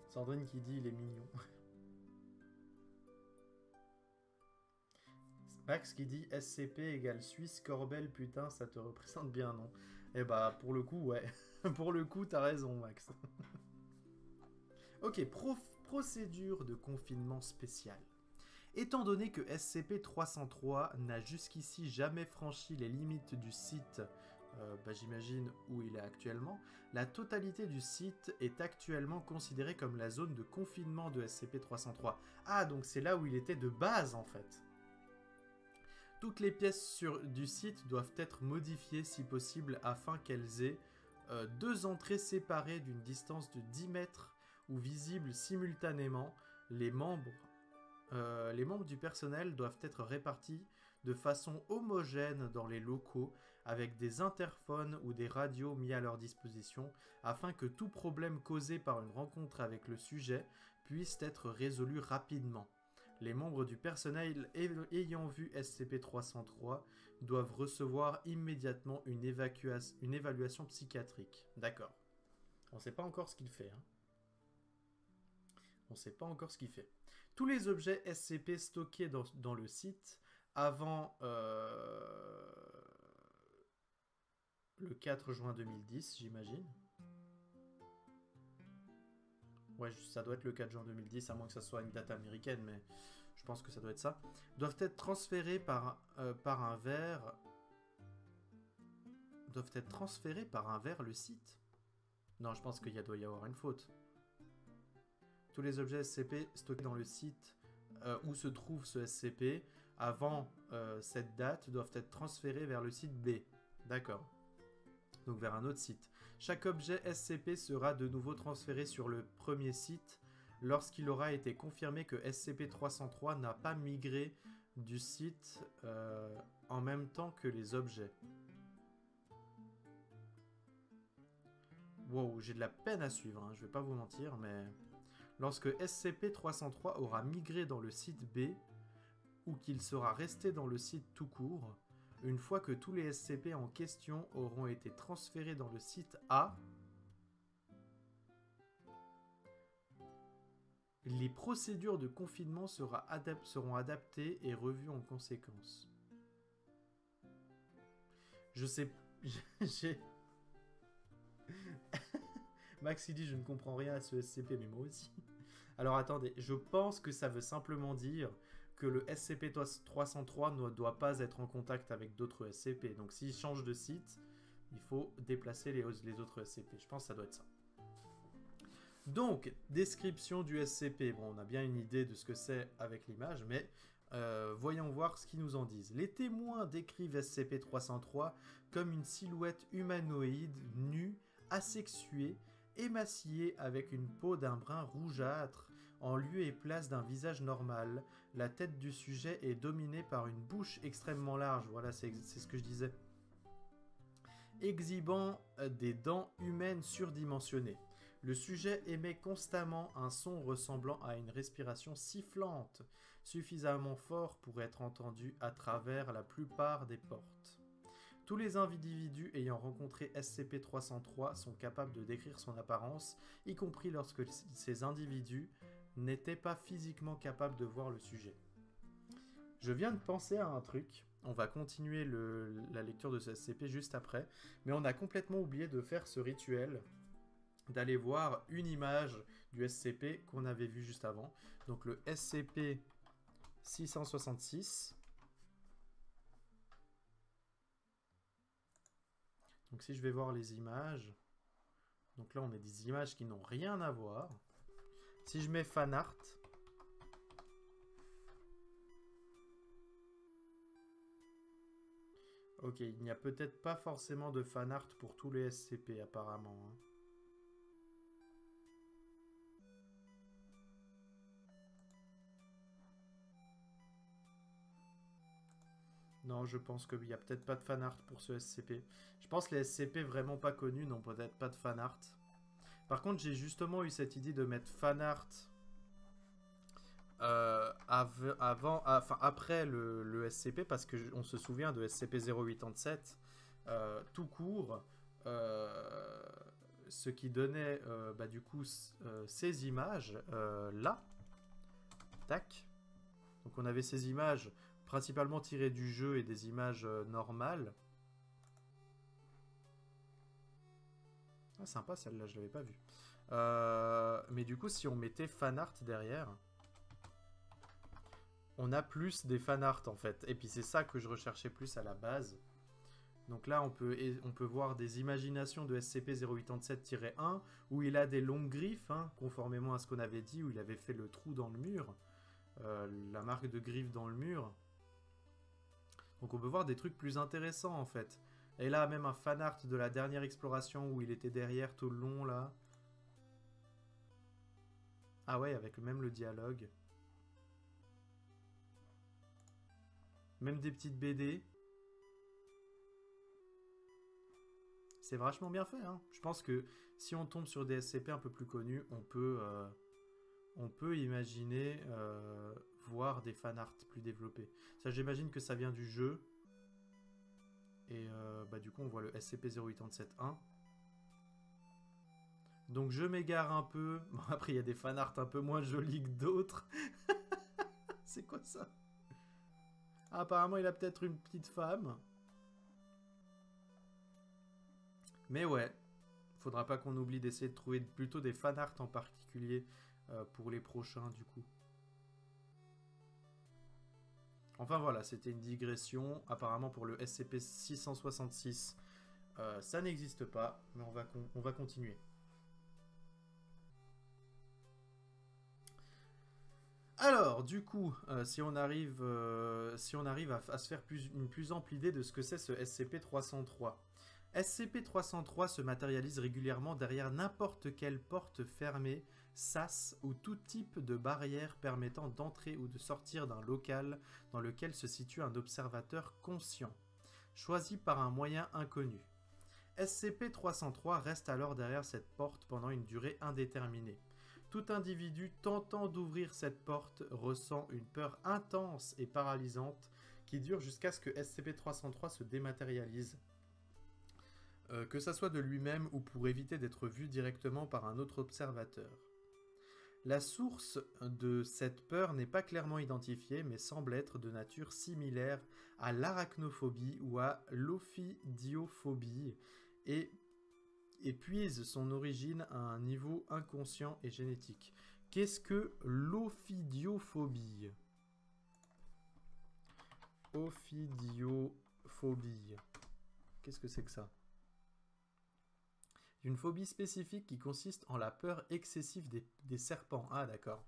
Sandrine qui dit il est mignon. Max qui dit SCP égale Suisse, Corbel, putain, ça te représente bien, non? Eh bah, pour le coup, ouais. Pour le coup, t'as raison, Max. Ok, procédure de confinement spécial. Étant donné que SCP-303 n'a jusqu'ici jamais franchi les limites du site, bah, j'imagine où il est actuellement, la totalité du site est actuellement considérée comme la zone de confinement de SCP-303. Ah, donc c'est là où il était de base, en fait. Toutes les pièces du site doivent être modifiées si possible afin qu'elles aient deux entrées séparées d'une distance de 10 mètres ou visibles simultanément. Les membres du personnel doivent être répartis de façon homogène dans les locaux avec des interphones ou des radios mis à leur disposition afin que tout problème causé par une rencontre avec le sujet puisse être résolu rapidement. Les membres du personnel ayant vu SCP-303 doivent recevoir immédiatement une évaluation psychiatrique. D'accord. On ne sait pas encore ce qu'il fait. Hein. On ne sait pas encore ce qu'il fait. Tous les objets SCP stockés dans le site avant le 4 juin 2010, j'imagine. Ouais, ça doit être le 4 juin 2010, à moins que ça soit une date américaine, mais je pense que ça doit être ça. Doivent être transférés par un verre. Doivent être transférés par un verre le site. Non, je pense qu'il doit y avoir une faute. Tous les objets SCP stockés dans le site où se trouve ce SCP avant cette date doivent être transférés vers le site B. D'accord. Donc vers un autre site. Chaque objet SCP sera de nouveau transféré sur le premier site lorsqu'il aura été confirmé que SCP-303 n'a pas migré du site en même temps que les objets. Wow, j'ai de la peine à suivre, hein, je vais pas vous mentir, mais... Lorsque SCP-303 aura migré dans le site B, ou qu'il sera resté dans le site tout court, une fois que tous les SCP en question auront été transférés dans le site A, les procédures de confinement seront adaptées et revues en conséquence. Je sais... J'ai... Max il dit je ne comprends rien à ce SCP, mais moi aussi. Alors attendez, je pense que ça veut simplement dire que le SCP-303 ne doit pas être en contact avec d'autres SCP. Donc s'il change de site, il faut déplacer les autres SCP. Je pense que ça doit être ça. Donc, description du SCP. Bon, on a bien une idée de ce que c'est avec l'image, mais voyons voir ce qu'ils nous en disent. Les témoins décrivent SCP-303 comme une silhouette humanoïde, nue, asexuée, émacié avec une peau d'un brun rougeâtre, en lieu et place d'un visage normal. La tête du sujet est dominée par une bouche extrêmement large, voilà, c'est ce que je disais, exhibant des dents humaines surdimensionnées. Le sujet émet constamment un son ressemblant à une respiration sifflante, suffisamment fort pour être entendu à travers la plupart des portes. Tous les individus ayant rencontré SCP-303 sont capables de décrire son apparence, y compris lorsque ces individus n'étaient pas physiquement capables de voir le sujet. Je viens de penser à un truc. On va continuer la lecture de ce SCP juste après, mais on a complètement oublié de faire ce rituel d'aller voir une image du SCP qu'on avait vu juste avant. Donc le SCP-666. Donc si je vais voir les images, donc là on a des images qui n'ont rien à voir. Si je mets fan art, ok, il n'y a peut-être pas forcément de fan art pour tous les SCP apparemment. Hein. Non, je pense qu'il n'y a peut-être pas de fan art pour ce SCP. Je pense que les SCP vraiment pas connus n'ont peut-être pas de fan art. Par contre, j'ai justement eu cette idée de mettre fan art après le SCP, parce qu'on se souvient de SCP-087 tout court, ce qui donnait du coup ces images là. Tac. Donc on avait ces images principalement tirées du jeu et des images normales. Ah, sympa celle-là, je l'avais pas vue. Mais du coup, si on mettait fan art derrière, on a plus des fan art en fait. Et puis c'est ça que je recherchais plus à la base. Donc là, on peut voir des imaginations de SCP-087-1 où il a des longues griffes, hein, conformément à ce qu'on avait dit, où il avait fait le trou dans le mur. La marque de griffe dans le mur. Donc on peut voir des trucs plus intéressants en fait. Et là, même un fan art de la dernière exploration où il était derrière tout le long là. Ah ouais, avec même le dialogue. Même des petites BD. C'est vachement bien fait. Hein. Je pense que si on tombe sur des SCP un peu plus connus, on peut imaginer voir des fan art plus développés. Ça, j'imagine que ça vient du jeu. Et du coup, on voit le SCP-087-1. Donc, je m'égare un peu. Bon, après, il y a des fan art un peu moins jolis que d'autres. C'est quoi ça? Ah, apparemment, il a peut-être une petite femme. Mais ouais, faudra pas qu'on oublie d'essayer de trouver plutôt des fan art en particulier pour les prochains, du coup. Enfin voilà, c'était une digression. Apparemment pour le SCP-666, ça n'existe pas, mais on va continuer. Alors, du coup, si on arrive à se faire une plus ample idée de ce que c'est ce SCP-303. SCP-303 se matérialise régulièrement derrière n'importe quelle porte fermée, sas ou tout type de barrière permettant d'entrer ou de sortir d'un local dans lequel se situe un observateur conscient, choisi par un moyen inconnu. SCP-303 reste alors derrière cette porte pendant une durée indéterminée. Tout individu tentant d'ouvrir cette porte ressent une peur intense et paralysante qui dure jusqu'à ce que SCP-303 se dématérialise. Que ça soit de lui-même ou pour éviter d'être vu directement par un autre observateur. La source de cette peur n'est pas clairement identifiée, mais semble être de nature similaire à l'arachnophobie ou à l'ophidiophobie et puise son origine à un niveau inconscient et génétique. Qu'est-ce que l'ophidiophobie? Ophidiophobie. Qu'est-ce que c'est que ça? Une phobie spécifique qui consiste en la peur excessive des serpents. Ah d'accord.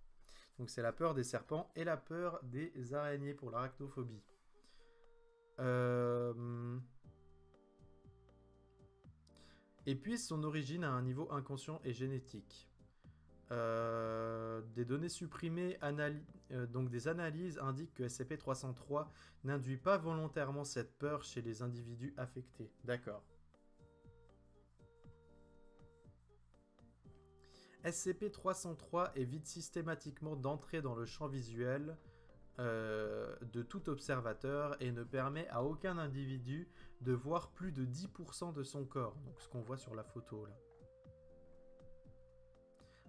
Donc c'est la peur des serpents et la peur des araignées pour l'arachnophobie. et puise son origine à un niveau inconscient et génétique. Des données supprimées, donc des analyses indiquent que SCP-303 n'induit pas volontairement cette peur chez les individus affectés. D'accord. SCP-303 évite systématiquement d'entrer dans le champ visuel de tout observateur et ne permet à aucun individu de voir plus de 10% de son corps, donc ce qu'on voit sur la photo là.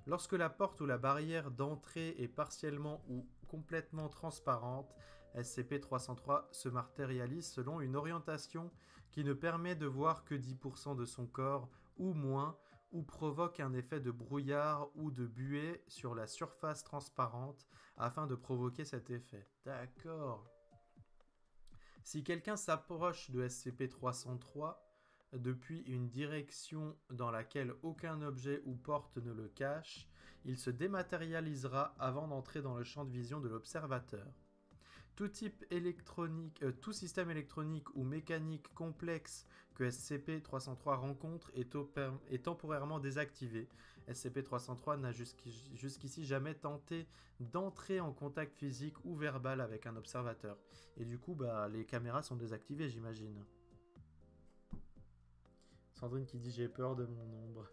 Lorsque la porte ou la barrière d'entrée est partiellement ou complètement transparente, SCP-303 se matérialise selon une orientation qui ne permet de voir que 10% de son corps ou moins, ou provoque un effet de brouillard ou de buée sur la surface transparente afin de provoquer cet effet. D'accord. Si quelqu'un s'approche de SCP-303 depuis une direction dans laquelle aucun objet ou porte ne le cache, il se dématérialisera avant d'entrer dans le champ de vision de l'observateur. Tout système électronique ou mécanique complexe que SCP-303 rencontre est temporairement désactivé. SCP-303 n'a jusqu'ici jamais tenté d'entrer en contact physique ou verbal avec un observateur. Et du coup, les caméras sont désactivées, j'imagine. Sandrine qui dit « J'ai peur de mon ombre ».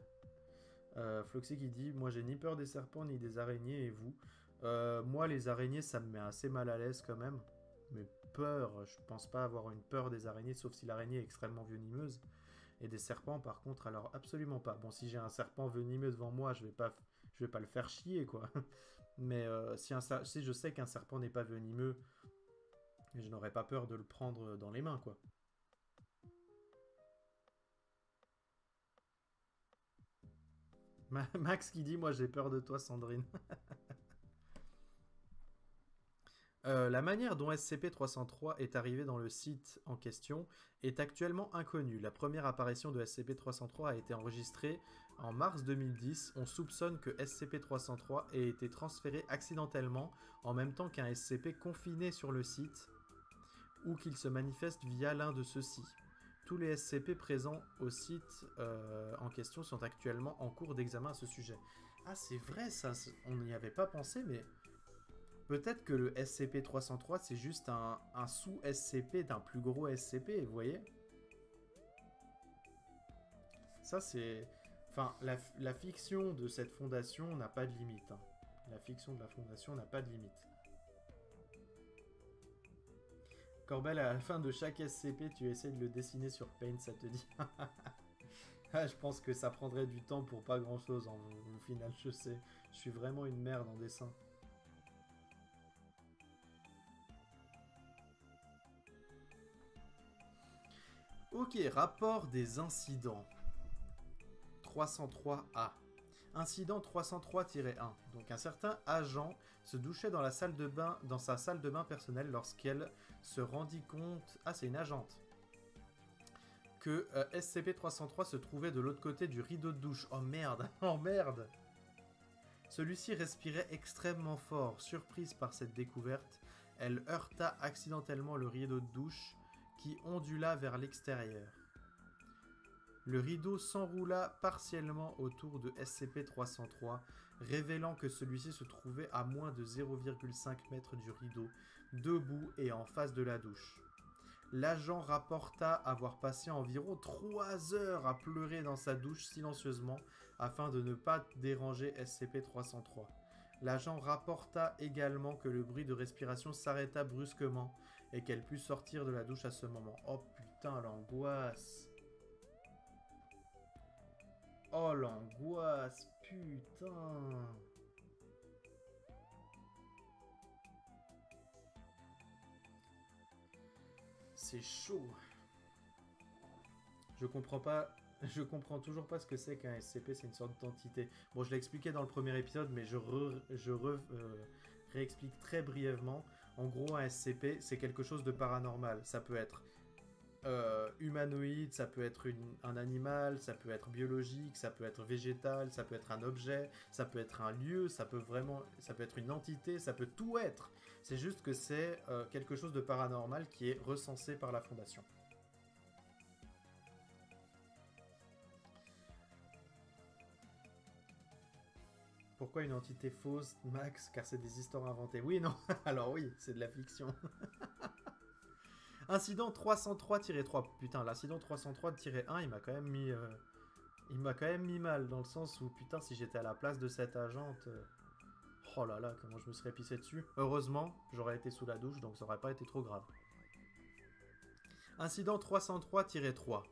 Floxy qui dit « Moi, j'ai ni peur des serpents ni des araignées, et vous ?» Moi, les araignées, ça me met assez mal à l'aise quand même. Mais peur, je pense pas avoir une peur des araignées, sauf si l'araignée est extrêmement venimeuse. Et des serpents, par contre, alors absolument pas. Bon, si j'ai un serpent venimeux devant moi, je vais pas le faire chier, quoi. Mais si je sais qu'un serpent n'est pas venimeux, je n'aurais pas peur de le prendre dans les mains, quoi. Max qui dit « Moi, j'ai peur de toi, Sandrine ». La manière dont SCP-303 est arrivé dans le site en question est actuellement inconnue. La première apparition de SCP-303 a été enregistrée en mars 2010. On soupçonne que SCP-303 ait été transféré accidentellement en même temps qu'un SCP confiné sur le site ou qu'il se manifeste via l'un de ceux-ci. Tous les SCP présents au site en question sont actuellement en cours d'examen à ce sujet. Ah, c'est vrai ça, on n'y avait pas pensé, mais... Peut-être que le SCP-303, c'est juste un sous-SCP d'un plus gros SCP, vous voyez? Ça, c'est... Enfin, la fiction de cette fondation n'a pas de limite. Hein. La fiction de la fondation n'a pas de limite. Corbel, à la fin de chaque SCP, tu essaies de le dessiner sur Paint, ça te dit? Ah, je pense que ça prendrait du temps pour pas grand-chose, au final, je sais. Je suis vraiment une merde en dessin. Ok, rapport des incidents. 303A. Incident 303-1. Donc un certain agent se douchait dans sa salle de bain personnelle lorsqu'elle se rendit compte... Ah, c'est une agente. Que SCP-303 se trouvait de l'autre côté du rideau de douche. Oh merde, oh merde. Celui-ci respirait extrêmement fort. Surprise par cette découverte, elle heurta accidentellement le rideau de douche qui ondula vers l'extérieur. Le rideau s'enroula partiellement autour de SCP-303, révélant que celui-ci se trouvait à moins de 0,5 mètres du rideau, debout et en face de la douche. L'agent rapporta avoir passé environ 3 heures à pleurer dans sa douche silencieusement afin de ne pas déranger SCP-303. L'agent rapporta également que le bruit de respiration s'arrêta brusquement et qu'elle put sortir de la douche à ce moment. Oh putain, l'angoisse. Oh l'angoisse, putain. C'est chaud. Je comprends toujours pas ce que c'est qu'un SCP, c'est une sorte d'entité. Bon, je l'ai expliqué dans le premier épisode, mais je réexplique très brièvement. En gros, un SCP, c'est quelque chose de paranormal. Ça peut être humanoïde, ça peut être un animal, ça peut être biologique, ça peut être végétal, ça peut être un objet, ça peut être un lieu, ça peut être une entité, ça peut tout être. C'est juste que c'est quelque chose de paranormal qui est recensé par la Fondation. Pourquoi une entité fausse, Max? Car c'est des histoires inventées. Oui, non. Alors oui, c'est de la fiction. Incident 303-3. Putain, l'incident 303-1, il m'a quand même mis... il m'a quand même mis mal, dans le sens où, putain, si j'étais à la place de cette agente... Oh là là, comment je me serais pissé dessus. Heureusement, j'aurais été sous la douche, donc ça aurait pas été trop grave. Incident 303-3.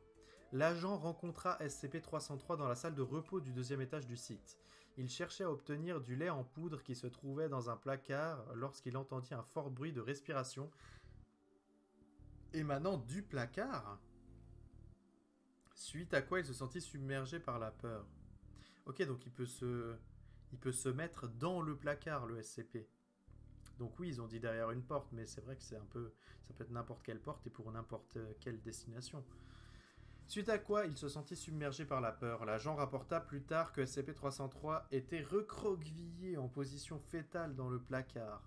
L'agent rencontra SCP-303 dans la salle de repos du deuxième étage du site. Il cherchait à obtenir du lait en poudre qui se trouvait dans un placard lorsqu'il entendit un fort bruit de respiration émanant du placard, suite à quoi il se sentit submergé par la peur. Ok, donc il peut se mettre dans le placard, le SCP. Donc oui, ils ont dit derrière une porte, mais c'est vrai que c'est un peu... Ça peut être n'importe quelle porte et pour n'importe quelle destination. Suite à quoi, il se sentit submergé par la peur. L'agent rapporta plus tard que SCP-303 était recroquevillé en position fétale dans le placard.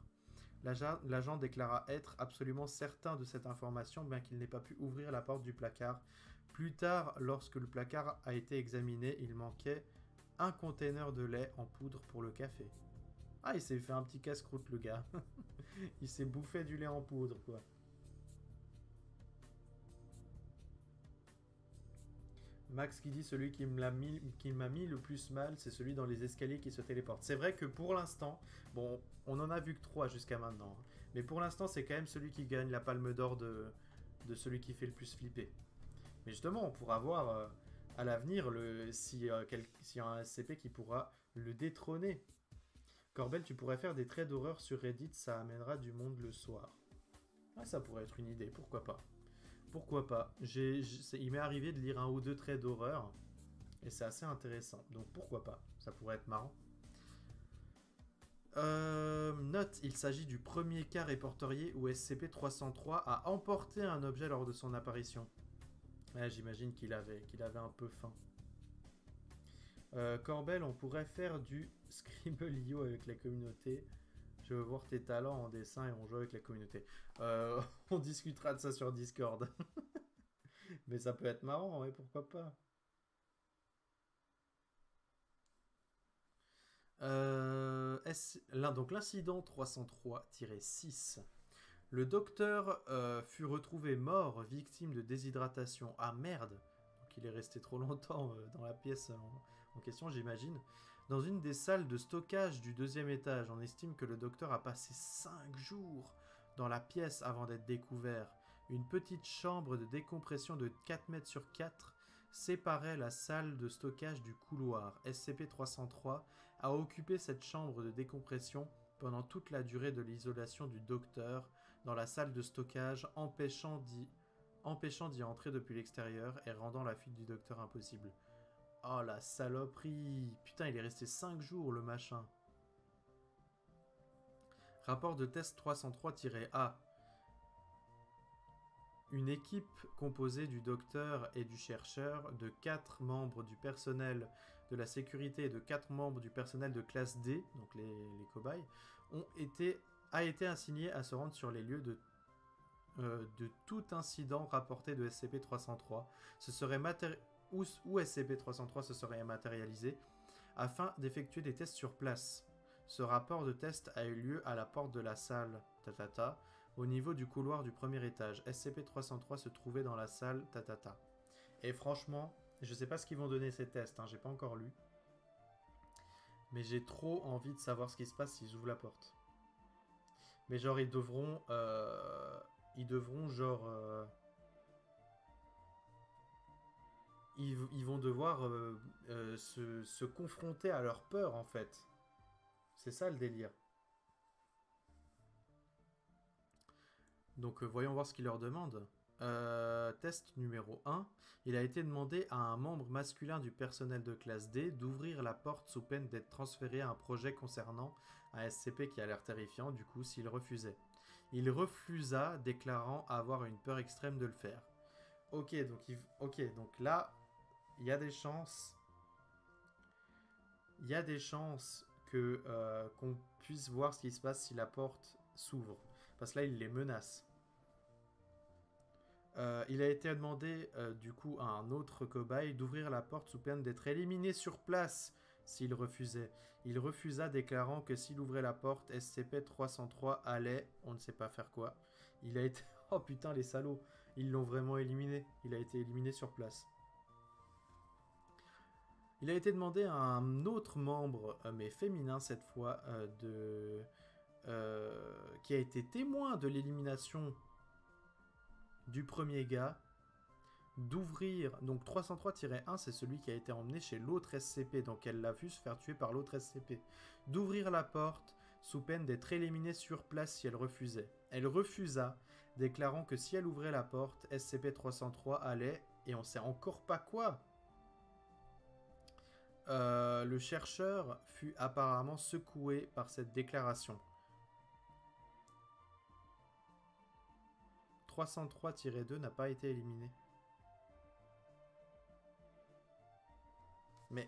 L'agent déclara être absolument certain de cette information, bien qu'il n'ait pas pu ouvrir la porte du placard. Plus tard, lorsque le placard a été examiné, il manquait un container de lait en poudre pour le café. Ah, il s'est fait un petit casse-croûte, le gars. Il s'est bouffé du lait en poudre, quoi. Max qui dit celui qui m'a mis le plus mal, c'est celui dans les escaliers qui se téléporte. C'est vrai que pour l'instant, bon, on en a vu que 3 jusqu'à maintenant. Mais pour l'instant, c'est quand même celui qui gagne la palme d'or de celui qui fait le plus flipper. Mais justement, on pourra voir à l'avenir s'il y a un SCP qui pourra le détrôner. Corbel, tu pourrais faire des traits d'horreur sur Reddit, ça amènera du monde le soir. Ah, ça pourrait être une idée, pourquoi pas. Pourquoi pas. Il m'est arrivé de lire un ou deux traits d'horreur, et c'est assez intéressant, donc pourquoi pas. Ça pourrait être marrant. Note, il s'agit du premier cas répertorié où SCP-303 a emporté un objet lors de son apparition. Ouais, j'imagine qu'il avait un peu faim. Corbel, on pourrait faire du Scribble.io avec la communauté. Je veux voir tes talents en dessin et on joue avec la communauté. On discutera de ça sur Discord. Mais ça peut être marrant, ouais, pourquoi pas. Donc l'incident 303-6. Le docteur fut retrouvé mort, victime de déshydratation. Ah merde! Donc il est resté trop longtemps dans la pièce en question, j'imagine. Dans une des salles de stockage du deuxième étage, on estime que le docteur a passé 5 jours dans la pièce avant d'être découvert. Une petite chambre de décompression de 4 mètres sur 4 séparait la salle de stockage du couloir. SCP-303 a occupé cette chambre de décompression pendant toute la durée de l'isolation du docteur dans la salle de stockage, empêchant d'y entrer depuis l'extérieur et rendant la fuite du docteur impossible. Oh la saloperie! Putain, il est resté 5 jours le machin. Rapport de test 303-A. Une équipe composée du docteur et du chercheur, de 4 membres du personnel de la sécurité et de 4 membres du personnel de classe D, donc les cobayes, a été assigné à se rendre sur les lieux de tout incident rapporté de SCP-303. Où SCP-303 se serait matérialisé, afin d'effectuer des tests sur place. Ce rapport de test a eu lieu à la porte de la salle tatata, au niveau du couloir du premier étage. SCP-303 se trouvait dans la salle tatata. Et franchement, je sais pas ce qu'ils vont donner ces tests, hein, j'ai pas encore lu. Mais j'ai trop envie de savoir ce qui se passe s'ils ouvrent la porte. Mais genre, ils devront genre... Ils vont devoir se confronter à leur peur, en fait. C'est ça le délire. Donc voyons voir ce qu'il leur demande. Test numéro 1. Il a été demandé à un membre masculin du personnel de classe D d'ouvrir la porte sous peine d'être transféré à un projet concernant un SCP qui a l'air terrifiant, du coup, s'il refusait. Il refusa, déclarant avoir une peur extrême de le faire. Ok, donc là... Il y a des chances que qu'on puisse voir ce qui se passe si la porte s'ouvre. Parce que là, il les menace. Il a été demandé du coup à un autre cobaye d'ouvrir la porte sous peine d'être éliminé sur place s'il refusait. Il refusa, déclarant que s'il ouvrait la porte, SCP-303 allait, on ne sait pas faire quoi. Il a été... Oh putain, les salauds, ils l'ont vraiment éliminé. Il a été éliminé sur place. Il a été demandé à un autre membre, mais féminin cette fois, qui a été témoin de l'élimination du premier gars, d'ouvrir... Donc 303-1, c'est celui qui a été emmené chez l'autre SCP, donc elle l'a vu se faire tuer par l'autre SCP. D'ouvrir la porte sous peine d'être éliminée sur place si elle refusait. Elle refusa, déclarant que si elle ouvrait la porte, SCP-303 allait, et on sait encore pas quoi. Le chercheur fut apparemment secoué par cette déclaration. 303-2 n'a pas été éliminé. Mais...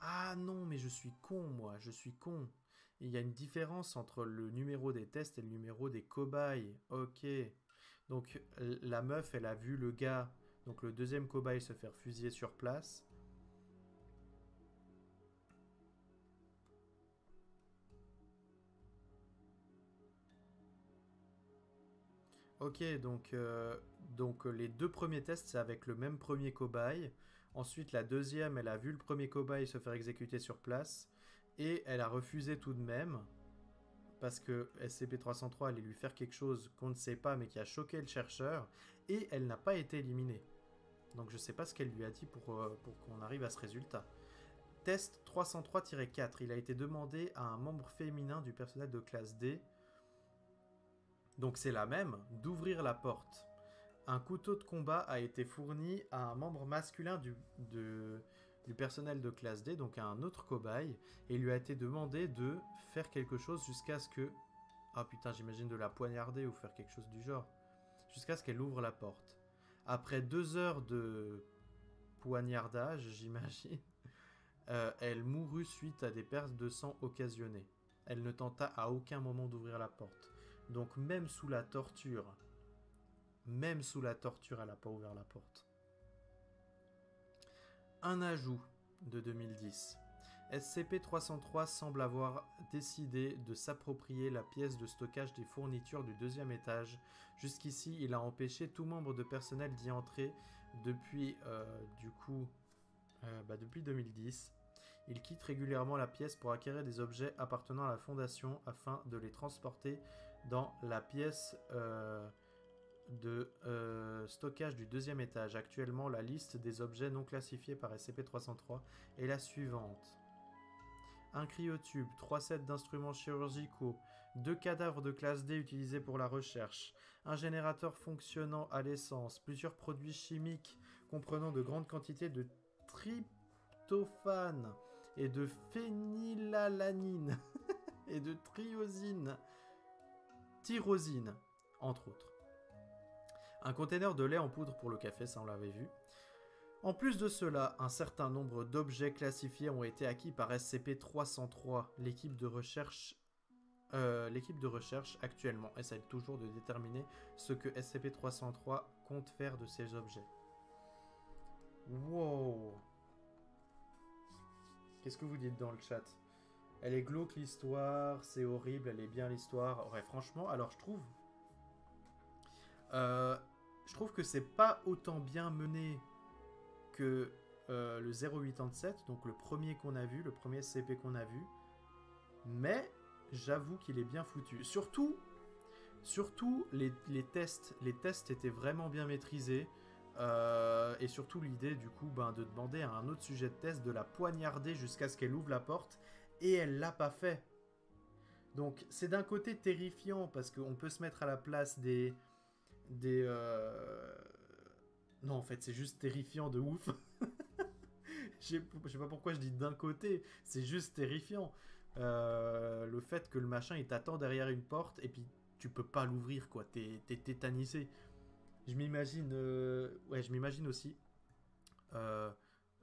Ah non, mais je suis con, moi, je suis con. Il y a une différence entre le numéro des tests et le numéro des cobayes. Ok. Donc la meuf, elle a vu le gars, donc le deuxième cobaye se faire fusiller sur place. Ok, donc les deux premiers tests, c'est avec le même premier cobaye. Ensuite, la deuxième, elle a vu le premier cobaye se faire exécuter sur place. Et elle a refusé tout de même. Parce que SCP-303 allait lui faire quelque chose qu'on ne sait pas, mais qui a choqué le chercheur. Et elle n'a pas été éliminée. Donc je ne sais pas ce qu'elle lui a dit pour qu'on arrive à ce résultat. Test 303-4. Il a été demandé à un membre féminin du personnel de classe D, donc c'est la même, d'ouvrir la porte. Un couteau de combat a été fourni à un membre masculin du personnel de classe D, donc à un autre cobaye, et il lui a été demandé de faire quelque chose jusqu'à ce que... Ah putain, j'imagine de la poignarder ou faire quelque chose du genre. Jusqu'à ce qu'elle ouvre la porte. Après 2 heures de poignardage, j'imagine, elle mourut suite à des pertes de sang occasionnées. Elle ne tenta à aucun moment d'ouvrir la porte. Donc même sous la torture, elle n'a pas ouvert la porte. Un ajout de 2010. SCP-303 semble avoir décidé de s'approprier la pièce de stockage des fournitures du deuxième étage. Jusqu'ici, il a empêché tout membre de personnel d'y entrer depuis, depuis 2010. Il quitte régulièrement la pièce pour acquérir des objets appartenant à la fondation afin de les transporter dans la pièce de stockage du deuxième étage. Actuellement, la liste des objets non classifiés par SCP-303 est la suivante. Un cryotube, 3 sets d'instruments chirurgicaux, 2 cadavres de classe D utilisés pour la recherche, un générateur fonctionnant à l'essence, plusieurs produits chimiques comprenant de grandes quantités de tryptophane et de phénylalanine et de tyrosine, entre autres. Un conteneur de lait en poudre pour le café, ça on l'avait vu. En plus de cela, un certain nombre d'objets classifiés ont été acquis par SCP-303, l'équipe de recherche actuellement essaie toujours de déterminer ce que SCP-303 compte faire de ces objets. Wow. Qu'est-ce que vous dites dans le chat? Elle est glauque l'histoire, c'est horrible, elle est bien l'histoire. Ouais, franchement, alors je trouve que c'est pas autant bien mené que le 087, donc le premier qu'on a vu, le premier SCP qu'on a vu. Mais j'avoue qu'il est bien foutu. Surtout les tests. Les tests étaient vraiment bien maîtrisés. Et surtout l'idée du coup de demander à un autre sujet de test de la poignarder jusqu'à ce qu'elle ouvre la porte. Et elle l'a pas fait. Donc c'est d'un côté terrifiant parce qu'on peut se mettre à la place des Non, en fait, c'est juste terrifiant de ouf. Je sais pas pourquoi je dis d'un côté, c'est juste terrifiant. Le fait que le machin il t'attend derrière une porte et puis tu peux pas l'ouvrir quoi, t'es tétanisé. Je m'imagine aussi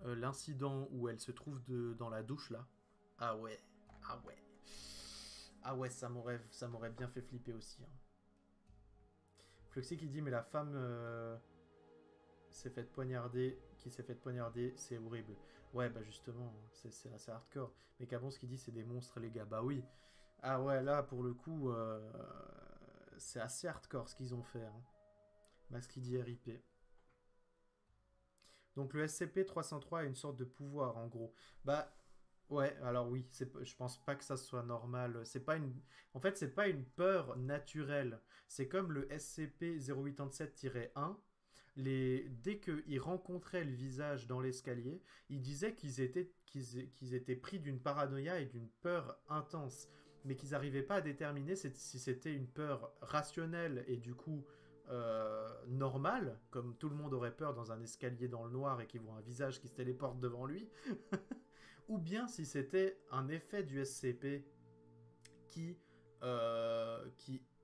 l'incident où elle se trouve dans la douche là. Ah ouais, ah ouais. Ah ouais, ça m'aurait bien fait flipper aussi. Hein. Fluxy qui dit mais la femme s'est fait poignarder, qui s'est fait poignarder, c'est horrible. Ouais, bah justement, c'est assez hardcore. Mais Cabron, ce qu'il dit, c'est des monstres, les gars. Bah oui. Ah ouais, là, pour le coup, c'est assez hardcore ce qu'ils ont fait. Hein. Max qui dit RIP. Donc le SCP-303 a une sorte de pouvoir, en gros. Bah, ouais, alors oui, je pense pas que ça soit normal. C'est pas une, en fait, c'est pas une peur naturelle. C'est comme le SCP-087-1. Dès qu'ils rencontraient le visage dans l'escalier, ils disaient qu'ils étaient pris d'une paranoïa et d'une peur intense, mais qu'ils n'arrivaient pas à déterminer si c'était une peur rationnelle et du coup normale, comme tout le monde aurait peur dans un escalier dans le noir et qu'ils voient un visage qui se téléporte devant lui, ou bien si c'était un effet du SCP qui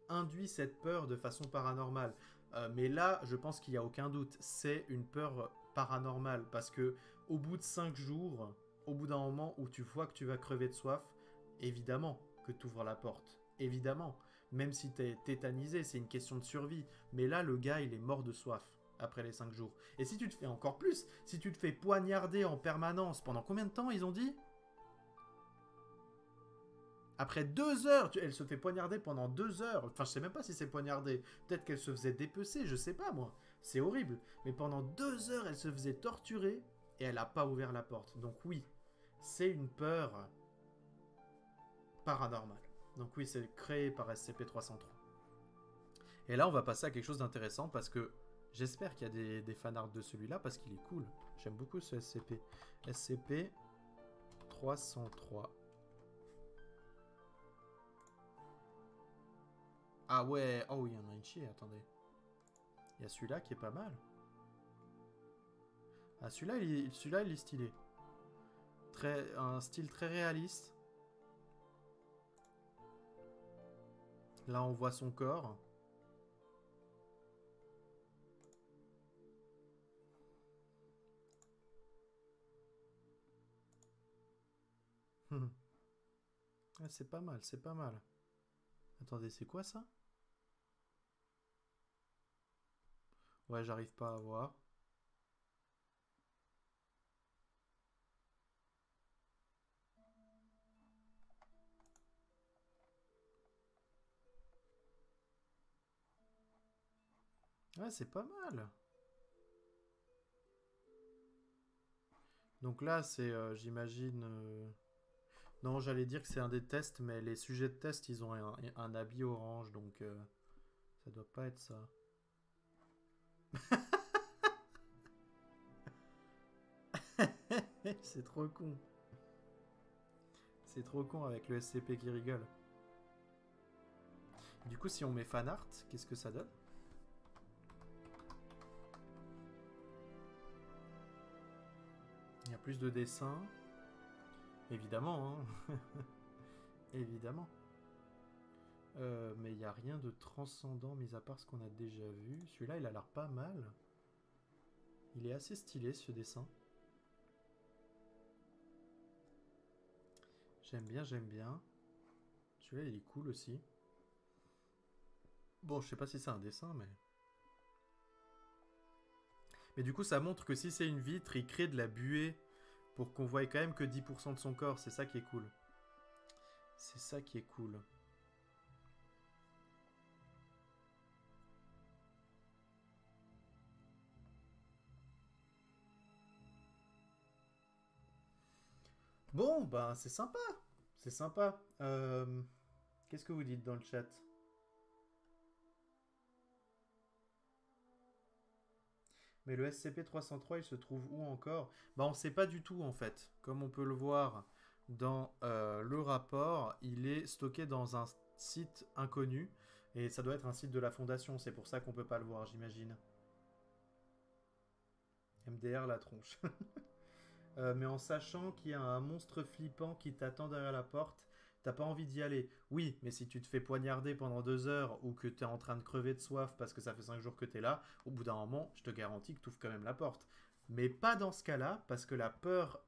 induit cette peur de façon paranormale. Mais là, je pense qu'il n'y a aucun doute, c'est une peur paranormale, parce que au bout de 5 jours, au bout d'un moment où tu vois que tu vas crever de soif, évidemment que tu ouvres la porte, évidemment. Même si tu es tétanisé, c'est une question de survie. Mais là, le gars, il est mort de soif après les 5 jours. Et si tu te fais encore plus, si tu te fais poignarder en permanence, pendant combien de temps ils ont dit ? Après 2 heures, elle se fait poignarder pendant 2 heures. Enfin, je sais même pas si c'est poignardé. Peut-être qu'elle se faisait dépecer, je sais pas moi. C'est horrible. Mais pendant 2 heures, elle se faisait torturer et elle a pas ouvert la porte. Donc oui, c'est une peur paranormale. Donc oui, c'est créé par SCP-303. Et là, on va passer à quelque chose d'intéressant parce que j'espère qu'il y a des fanarts de celui-là parce qu'il est cool. J'aime beaucoup ce SCP. SCP-303. Ah ouais, oh oui, il y en a une chier, attendez. Il y a celui-là qui est pas mal. Ah, celui-là, il est stylé. Un style très réaliste. Là, on voit son corps. Ah, c'est pas mal, c'est pas mal. Attendez, c'est quoi ça? Ouais, j'arrive pas à voir. Ouais, c'est pas mal. Donc là, c'est, j'imagine... Non, j'allais dire que c'est un des tests, mais les sujets de test, ils ont un habit orange, donc ça doit pas être ça. C'est trop con. C'est trop con avec le SCP qui rigole. Du coup, si on met fan art, qu'est-ce que ça donne? Il y a plus de dessins. Évidemment, hein. Évidemment. Mais il n'y a rien de transcendant, mis à part ce qu'on a déjà vu. Celui-là, il a l'air pas mal. Il est assez stylé, ce dessin. J'aime bien, j'aime bien. Celui-là, il est cool aussi. Bon, je sais pas si c'est un dessin, mais... Mais du coup, ça montre que si c'est une vitre, il crée de la buée pour qu'on voie quand même que 10% de son corps. C'est ça qui est cool. C'est ça qui est cool. Bon, bah, c'est sympa. C'est sympa. Qu'est-ce que vous dites dans le chat? Mais le SCP-303, il se trouve où encore? Bah, on ne sait pas du tout en fait. Comme on peut le voir dans le rapport, il est stocké dans un site inconnu. Et ça doit être un site de la Fondation. C'est pour ça qu'on peut pas le voir, j'imagine. MDR la tronche. Mais en sachant qu'il y a un monstre flippant qui t'attend derrière la porte, t'as pas envie d'y aller. Oui, mais si tu te fais poignarder pendant 2 heures ou que t'es en train de crever de soif parce que ça fait 5 jours que t'es là, au bout d'un moment, je te garantis que t'ouvres quand même la porte. Mais pas dans ce cas-là, parce que la peur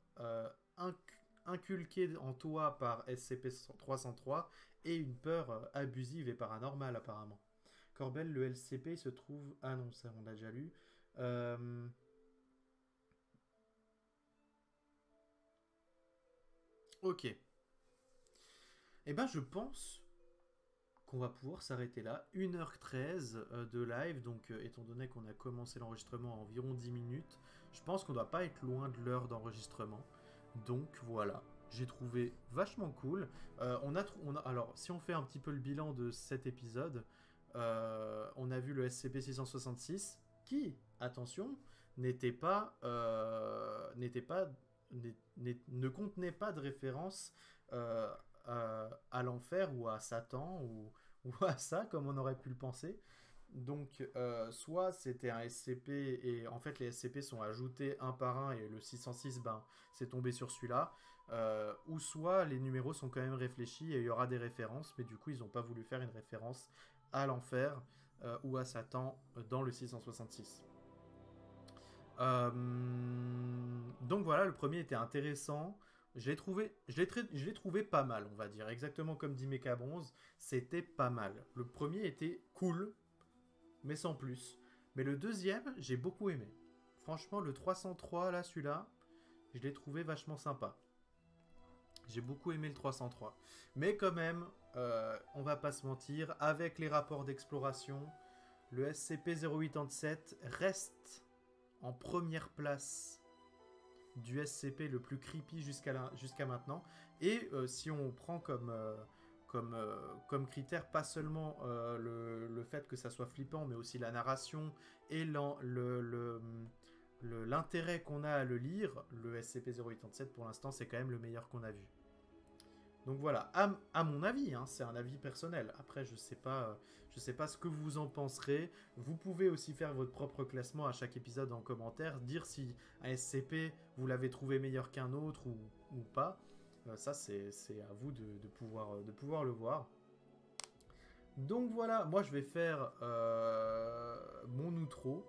inculquée en toi par SCP-303 est une peur abusive et paranormale apparemment. Corbel, le LCP se trouve... Ah non, ça on l'a déjà lu. Euh, Ok. Eh ben, je pense qu'on va pouvoir s'arrêter là. 1h13 de live, donc étant donné qu'on a commencé l'enregistrement à environ 10 minutes, je pense qu'on ne doit pas être loin de l'heure d'enregistrement. Donc voilà, j'ai trouvé vachement cool. Alors, si on fait un petit peu le bilan de cet épisode, on a vu le SCP-666 qui, attention, n'était pas, ne contenait pas de référence euh, à l'enfer ou à Satan ou à ça, comme on aurait pu le penser. Donc, soit c'était un SCP et en fait les SCP sont ajoutés un par un et le 606, ben, c'est tombé sur celui-là. Ou soit les numéros sont quand même réfléchis et il y aura des références, mais du coup ils n'ont pas voulu faire une référence à l'enfer ou à Satan dans le 666. Euh, donc voilà, le premier était intéressant. Je l'ai trouvé pas mal, on va dire. Exactement comme dit Mecha Bronze, c'était pas mal. Le premier était cool, mais sans plus. Mais le deuxième, j'ai beaucoup aimé. Franchement, le 303, là, celui-là, je l'ai trouvé vachement sympa. J'ai beaucoup aimé le 303. Mais quand même, on va pas se mentir, avec les rapports d'exploration, le SCP-087 reste en première place du SCP le plus creepy jusqu'à maintenant. Et si on prend comme critère pas seulement le fait que ça soit flippant, mais aussi la narration et l'intérêt qu'on a à le lire, le SCP-087 pour l'instant c'est quand même le meilleur qu'on a vu. Donc voilà, à mon avis, hein, c'est un avis personnel. Après, je sais pas ce que vous en penserez. Vous pouvez aussi faire votre propre classement à chaque épisode en commentaire, dire si un SCP vous l'avez trouvé meilleur qu'un autre ou pas. Ça, c'est à vous de pouvoir le voir. Donc voilà, moi je vais faire mon outro.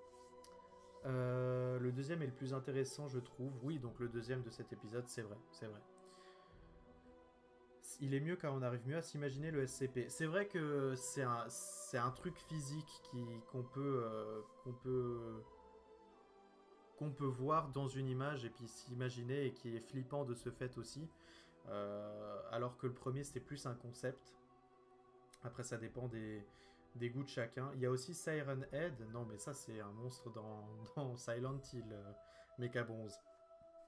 Le deuxième est le plus intéressant, je trouve. Oui, donc le deuxième de cet épisode, c'est vrai, c'est vrai. Il est mieux car on arrive mieux à s'imaginer le SCP. C'est vrai que c'est un truc physique qu'on peut voir dans une image et puis s'imaginer et qui est flippant de ce fait aussi. Alors que le premier c'était plus un concept. Après ça dépend des goûts de chacun. Il y a aussi Siren Head. Non mais ça c'est un monstre dans Silent Hill, Mecha Bronze.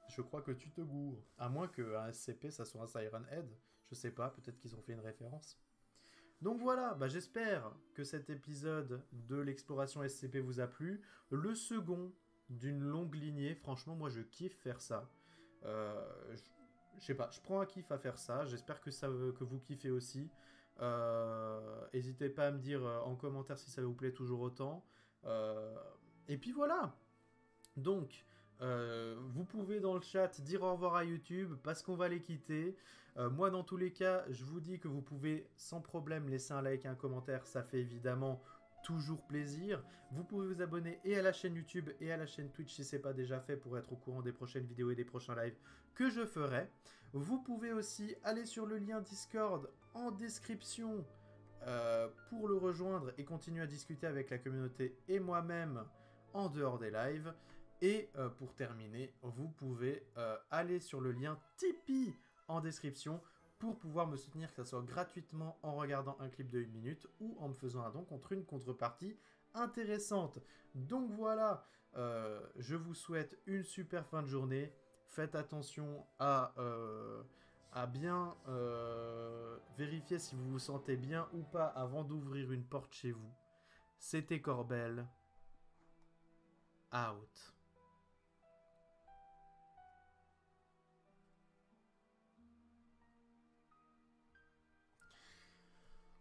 Je crois que tu te gourres. À moins qu'un SCP ça soit un Siren Head. Je sais pas, peut-être qu'ils ont fait une référence. Donc voilà, bah j'espère que cet épisode de l'exploration SCP vous a plu. Le second d'une longue lignée, franchement moi je kiffe faire ça. Je sais pas, je prends un kiff à faire ça. J'espère que vous kiffez aussi. N'hésitez pas à me dire en commentaire si ça vous plaît toujours autant. Et puis voilà. Donc, vous pouvez dans le chat dire au revoir à YouTube parce qu'on va les quitter. Moi, dans tous les cas, je vous dis que vous pouvez sans problème laisser un like et un commentaire. Ça fait évidemment toujours plaisir. Vous pouvez vous abonner et à la chaîne YouTube et à la chaîne Twitch si ce n'est pas déjà fait pour être au courant des prochaines vidéos et des prochains lives que je ferai. Vous pouvez aussi aller sur le lien Discord en description pour le rejoindre et continuer à discuter avec la communauté et moi-même en dehors des lives. Et pour terminer, vous pouvez aller sur le lien Tipeee en description pour pouvoir me soutenir, que ce soit gratuitement en regardant un clip de 1 minute ou en me faisant un don contre une contrepartie intéressante. Donc voilà, je vous souhaite une super fin de journée. Faites attention à bien vérifier si vous vous sentez bien ou pas avant d'ouvrir une porte chez vous. C'était Corbel. Out.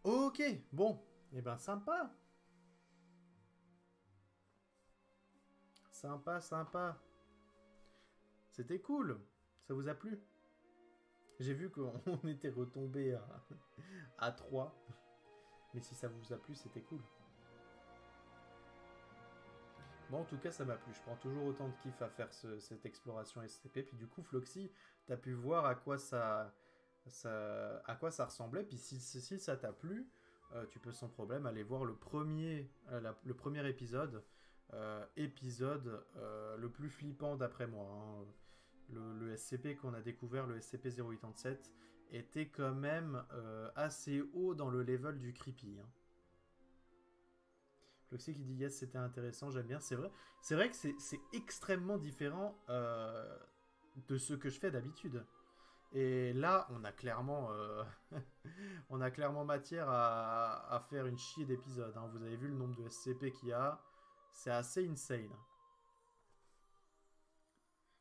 Ok, bon, et ben sympa. Sympa, sympa. C'était cool. Ça vous a plu? J'ai vu qu'on était retombé à 3. Mais si ça vous a plu, c'était cool. Bon, en tout cas, ça m'a plu. Je prends toujours autant de kiff à faire cette exploration SCP. Puis du coup, Floxy, t'as pu voir à quoi ça ressemblait. Puis si ça t'a plu, tu peux sans problème aller voir le premier épisode épisode le plus flippant d'après moi, hein. Le SCP qu'on a découvert, le SCP-087, était quand même assez haut dans le level du creepy, hein. Floxy qui dit yes, c'était intéressant, j'aime bien. C'est vrai que c'est extrêmement différent de ce que je fais d'habitude. Et là, on a clairement matière à faire une chier d'épisodes, hein. Vous avez vu le nombre de SCP qu'il y a, c'est assez insane.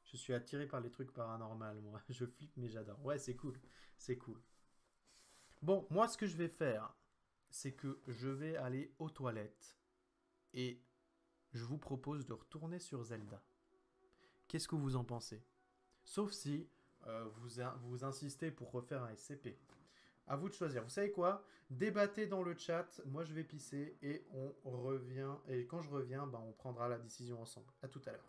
Je suis attiré par les trucs paranormaux, moi. Je flippe, mais j'adore. Ouais, c'est cool. C'est cool. Bon, moi, ce que je vais faire, c'est que je vais aller aux toilettes et je vous propose de retourner sur Zelda. Qu'est-ce que vous en pensez? Sauf si vous insistez pour refaire un SCP. À vous de choisir. Vous savez quoi? Débattez dans le chat. Moi, je vais pisser et on revient. Et quand je reviens, ben, on prendra la décision ensemble. À tout à l'heure.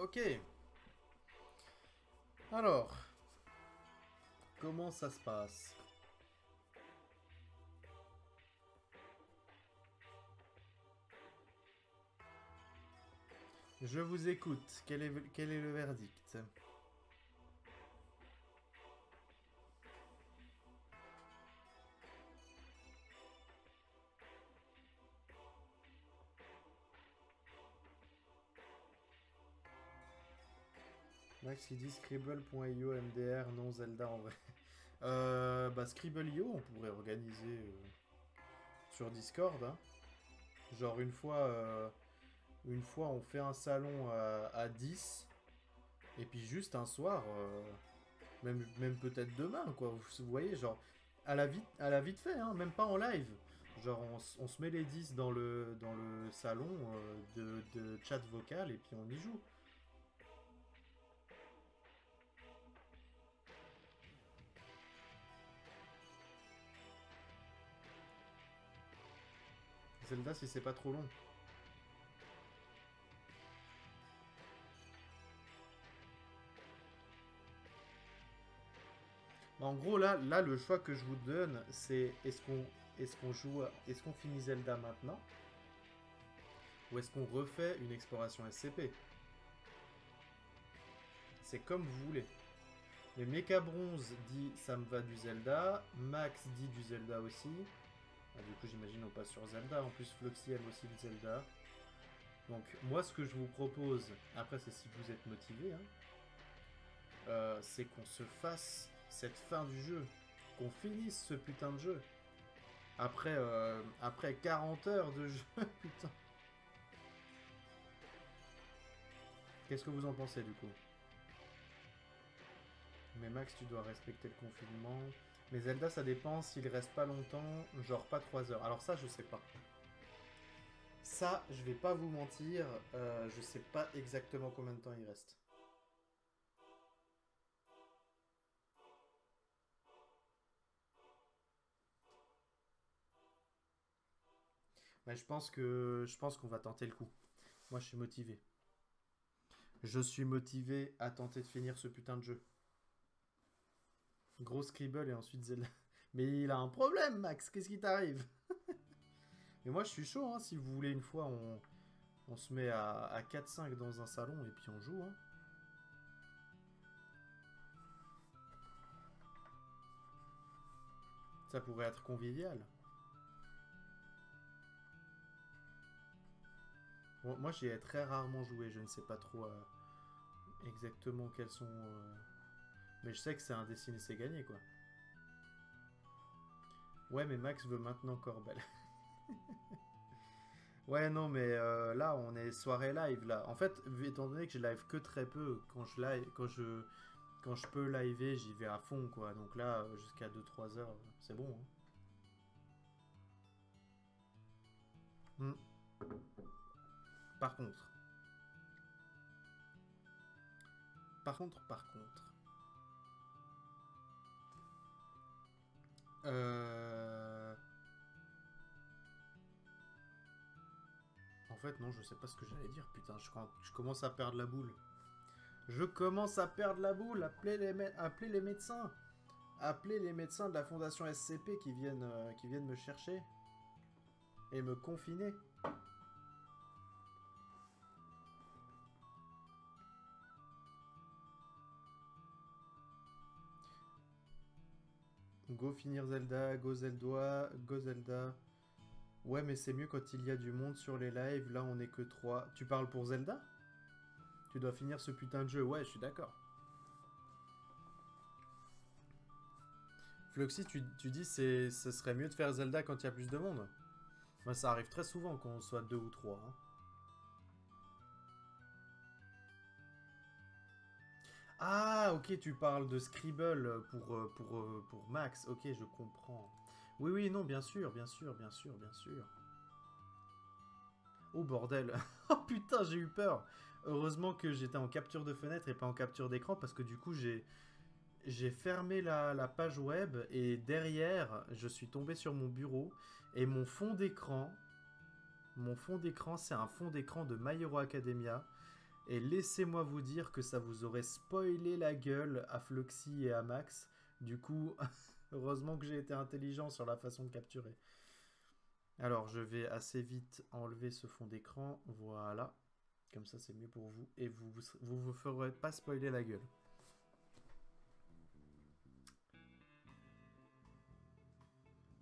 Ok. Alors, comment ça se passe? Je vous écoute. Quel est le verdict? Max qui dit Scribble.io MDR, non Zelda en vrai. Bah Scribble.io, on pourrait organiser sur Discord. Hein. Genre une fois on fait un salon à 10. Et puis juste un soir, même peut-être demain, quoi. Vous voyez, genre à la vite fait, hein, même pas en live. Genre on se met les 10 dans le salon de chat vocal et puis on y joue. Zelda si c'est pas trop long. En gros là le choix que je vous donne c'est est-ce qu'on finit Zelda maintenant ou est-ce qu'on refait une exploration SCP. C'est comme vous voulez. Mais Mecha Bronze dit ça me va du Zelda, Max dit du Zelda aussi. Ah, du coup j'imagine on passe sur Zelda, en plus Floxy aime aussi le Zelda. Donc moi ce que je vous propose, après c'est si vous êtes motivé, hein, c'est qu'on se fasse cette fin du jeu, qu'on finisse ce putain de jeu. Après 40 heures de jeu, putain. Qu'est-ce que vous en pensez du coup? Mais Max, tu dois respecter le confinement. Mais Zelda, ça dépend s'il reste pas longtemps, genre pas 3 heures. Alors ça, je sais pas. Ça, je vais pas vous mentir, je sais pas exactement combien de temps il reste. Mais je pense qu'on va tenter le coup. Moi, je suis motivé. Je suis motivé à tenter de finir ce putain de jeu. Gros Scribble et ensuite Zelda. Mais il a un problème, Max. Qu'est-ce qui t'arrive? Mais moi, je suis chaud. Hein. Si vous voulez, une fois, on se met à 4-5 dans un salon et puis on joue. Hein. Ça pourrait être convivial. Bon, moi, j'y ai très rarement joué. Je ne sais pas trop exactement quels sont. Mais je sais que c'est un dessiné, c'est gagné, quoi. Ouais, mais Max veut maintenant Corbel. Ouais, non, mais là, on est soirée live, là. En fait, étant donné que je live que très peu, quand je peux liver, j'y vais à fond, quoi. Donc là, jusqu'à 2-3 heures, c'est bon. Hein. Hmm. Par contre. Par contre. Euh... En fait, non, je sais pas ce que j'allais dire, putain. Je commence à perdre la boule. Je commence à perdre la boule. Appelez les médecins. Appelez les médecins de la fondation SCP qui viennent me chercher et me confiner. Go finir Zelda, go Zelda, go Zelda. Ouais, mais c'est mieux quand il y a du monde sur les lives. Là, on est que 3. Tu parles pour Zelda? Tu dois finir ce putain de jeu. Ouais, je suis d'accord. Floxy, tu dis ce serait mieux de faire Zelda quand il y a plus de monde. Moi, ça arrive très souvent qu'on soit 2 ou 3. Hein. Ah, ok, tu parles de Scribble pour Max. Ok, je comprends. Oui, oui, non, bien sûr, bien sûr, bien sûr, bien sûr. Oh bordel. Oh putain, j'ai eu peur. Heureusement que j'étais en capture de fenêtre et pas en capture d'écran parce que du coup, j'ai fermé la page web et derrière, je suis tombé sur mon bureau et mon fond d'écran, c'est un fond d'écran de My Hero Academia. Et laissez-moi vous dire que ça vous aurait spoilé la gueule à Floxy et à Max. Du coup, heureusement que j'ai été intelligent sur la façon de capturer. Alors, je vais assez vite enlever ce fond d'écran. Voilà. Comme ça, c'est mieux pour vous. Et vous ferez pas spoiler la gueule.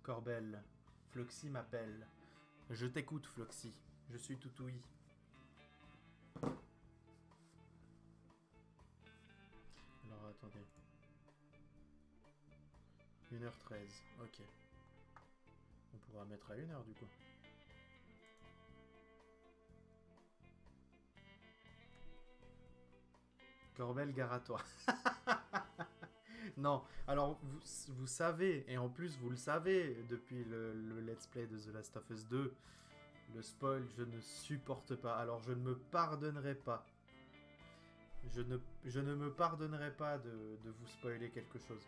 Corbel, Floxy m'appelle. Je t'écoute, Floxy. Je suis tout ouïe. Alors, attendez. 1h13. Ok. On pourra mettre à 1h du coup. Corbel, gare à toi. Non, alors vous savez, et en plus vous le savez depuis le let's play de The Last of Us 2, le spoil je ne supporte pas, alors je ne me pardonnerai pas. Je ne me pardonnerai pas de vous spoiler quelque chose.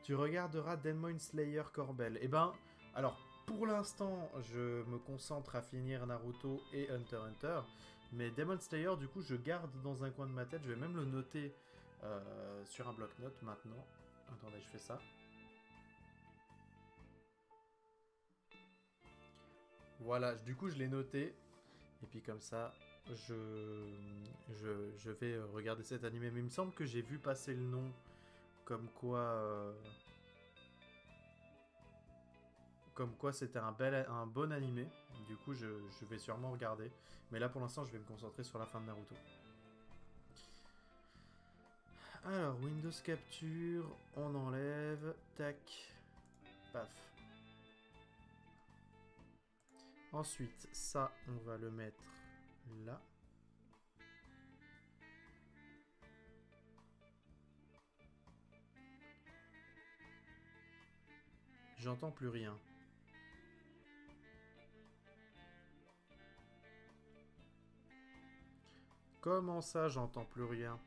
Tu regarderas Demon Slayer Corbel. Eh ben, alors pour l'instant je me concentre à finir Naruto et Hunter x Hunter, mais Demon Slayer du coup je garde dans un coin de ma tête, je vais même le noter sur un bloc-notes maintenant. Attendez, je fais ça. Voilà, du coup je l'ai noté. Et puis comme ça, je vais regarder cet animé. Mais il me semble que j'ai vu passer le nom comme quoi c'était un bon animé. Du coup je vais sûrement regarder. Mais là pour l'instant je vais me concentrer sur la fin de Naruto. Alors, Windows Capture, on enlève, tac, paf. Ensuite, ça, on va le mettre là. J'entends plus rien. Comment ça, j'entends plus rien?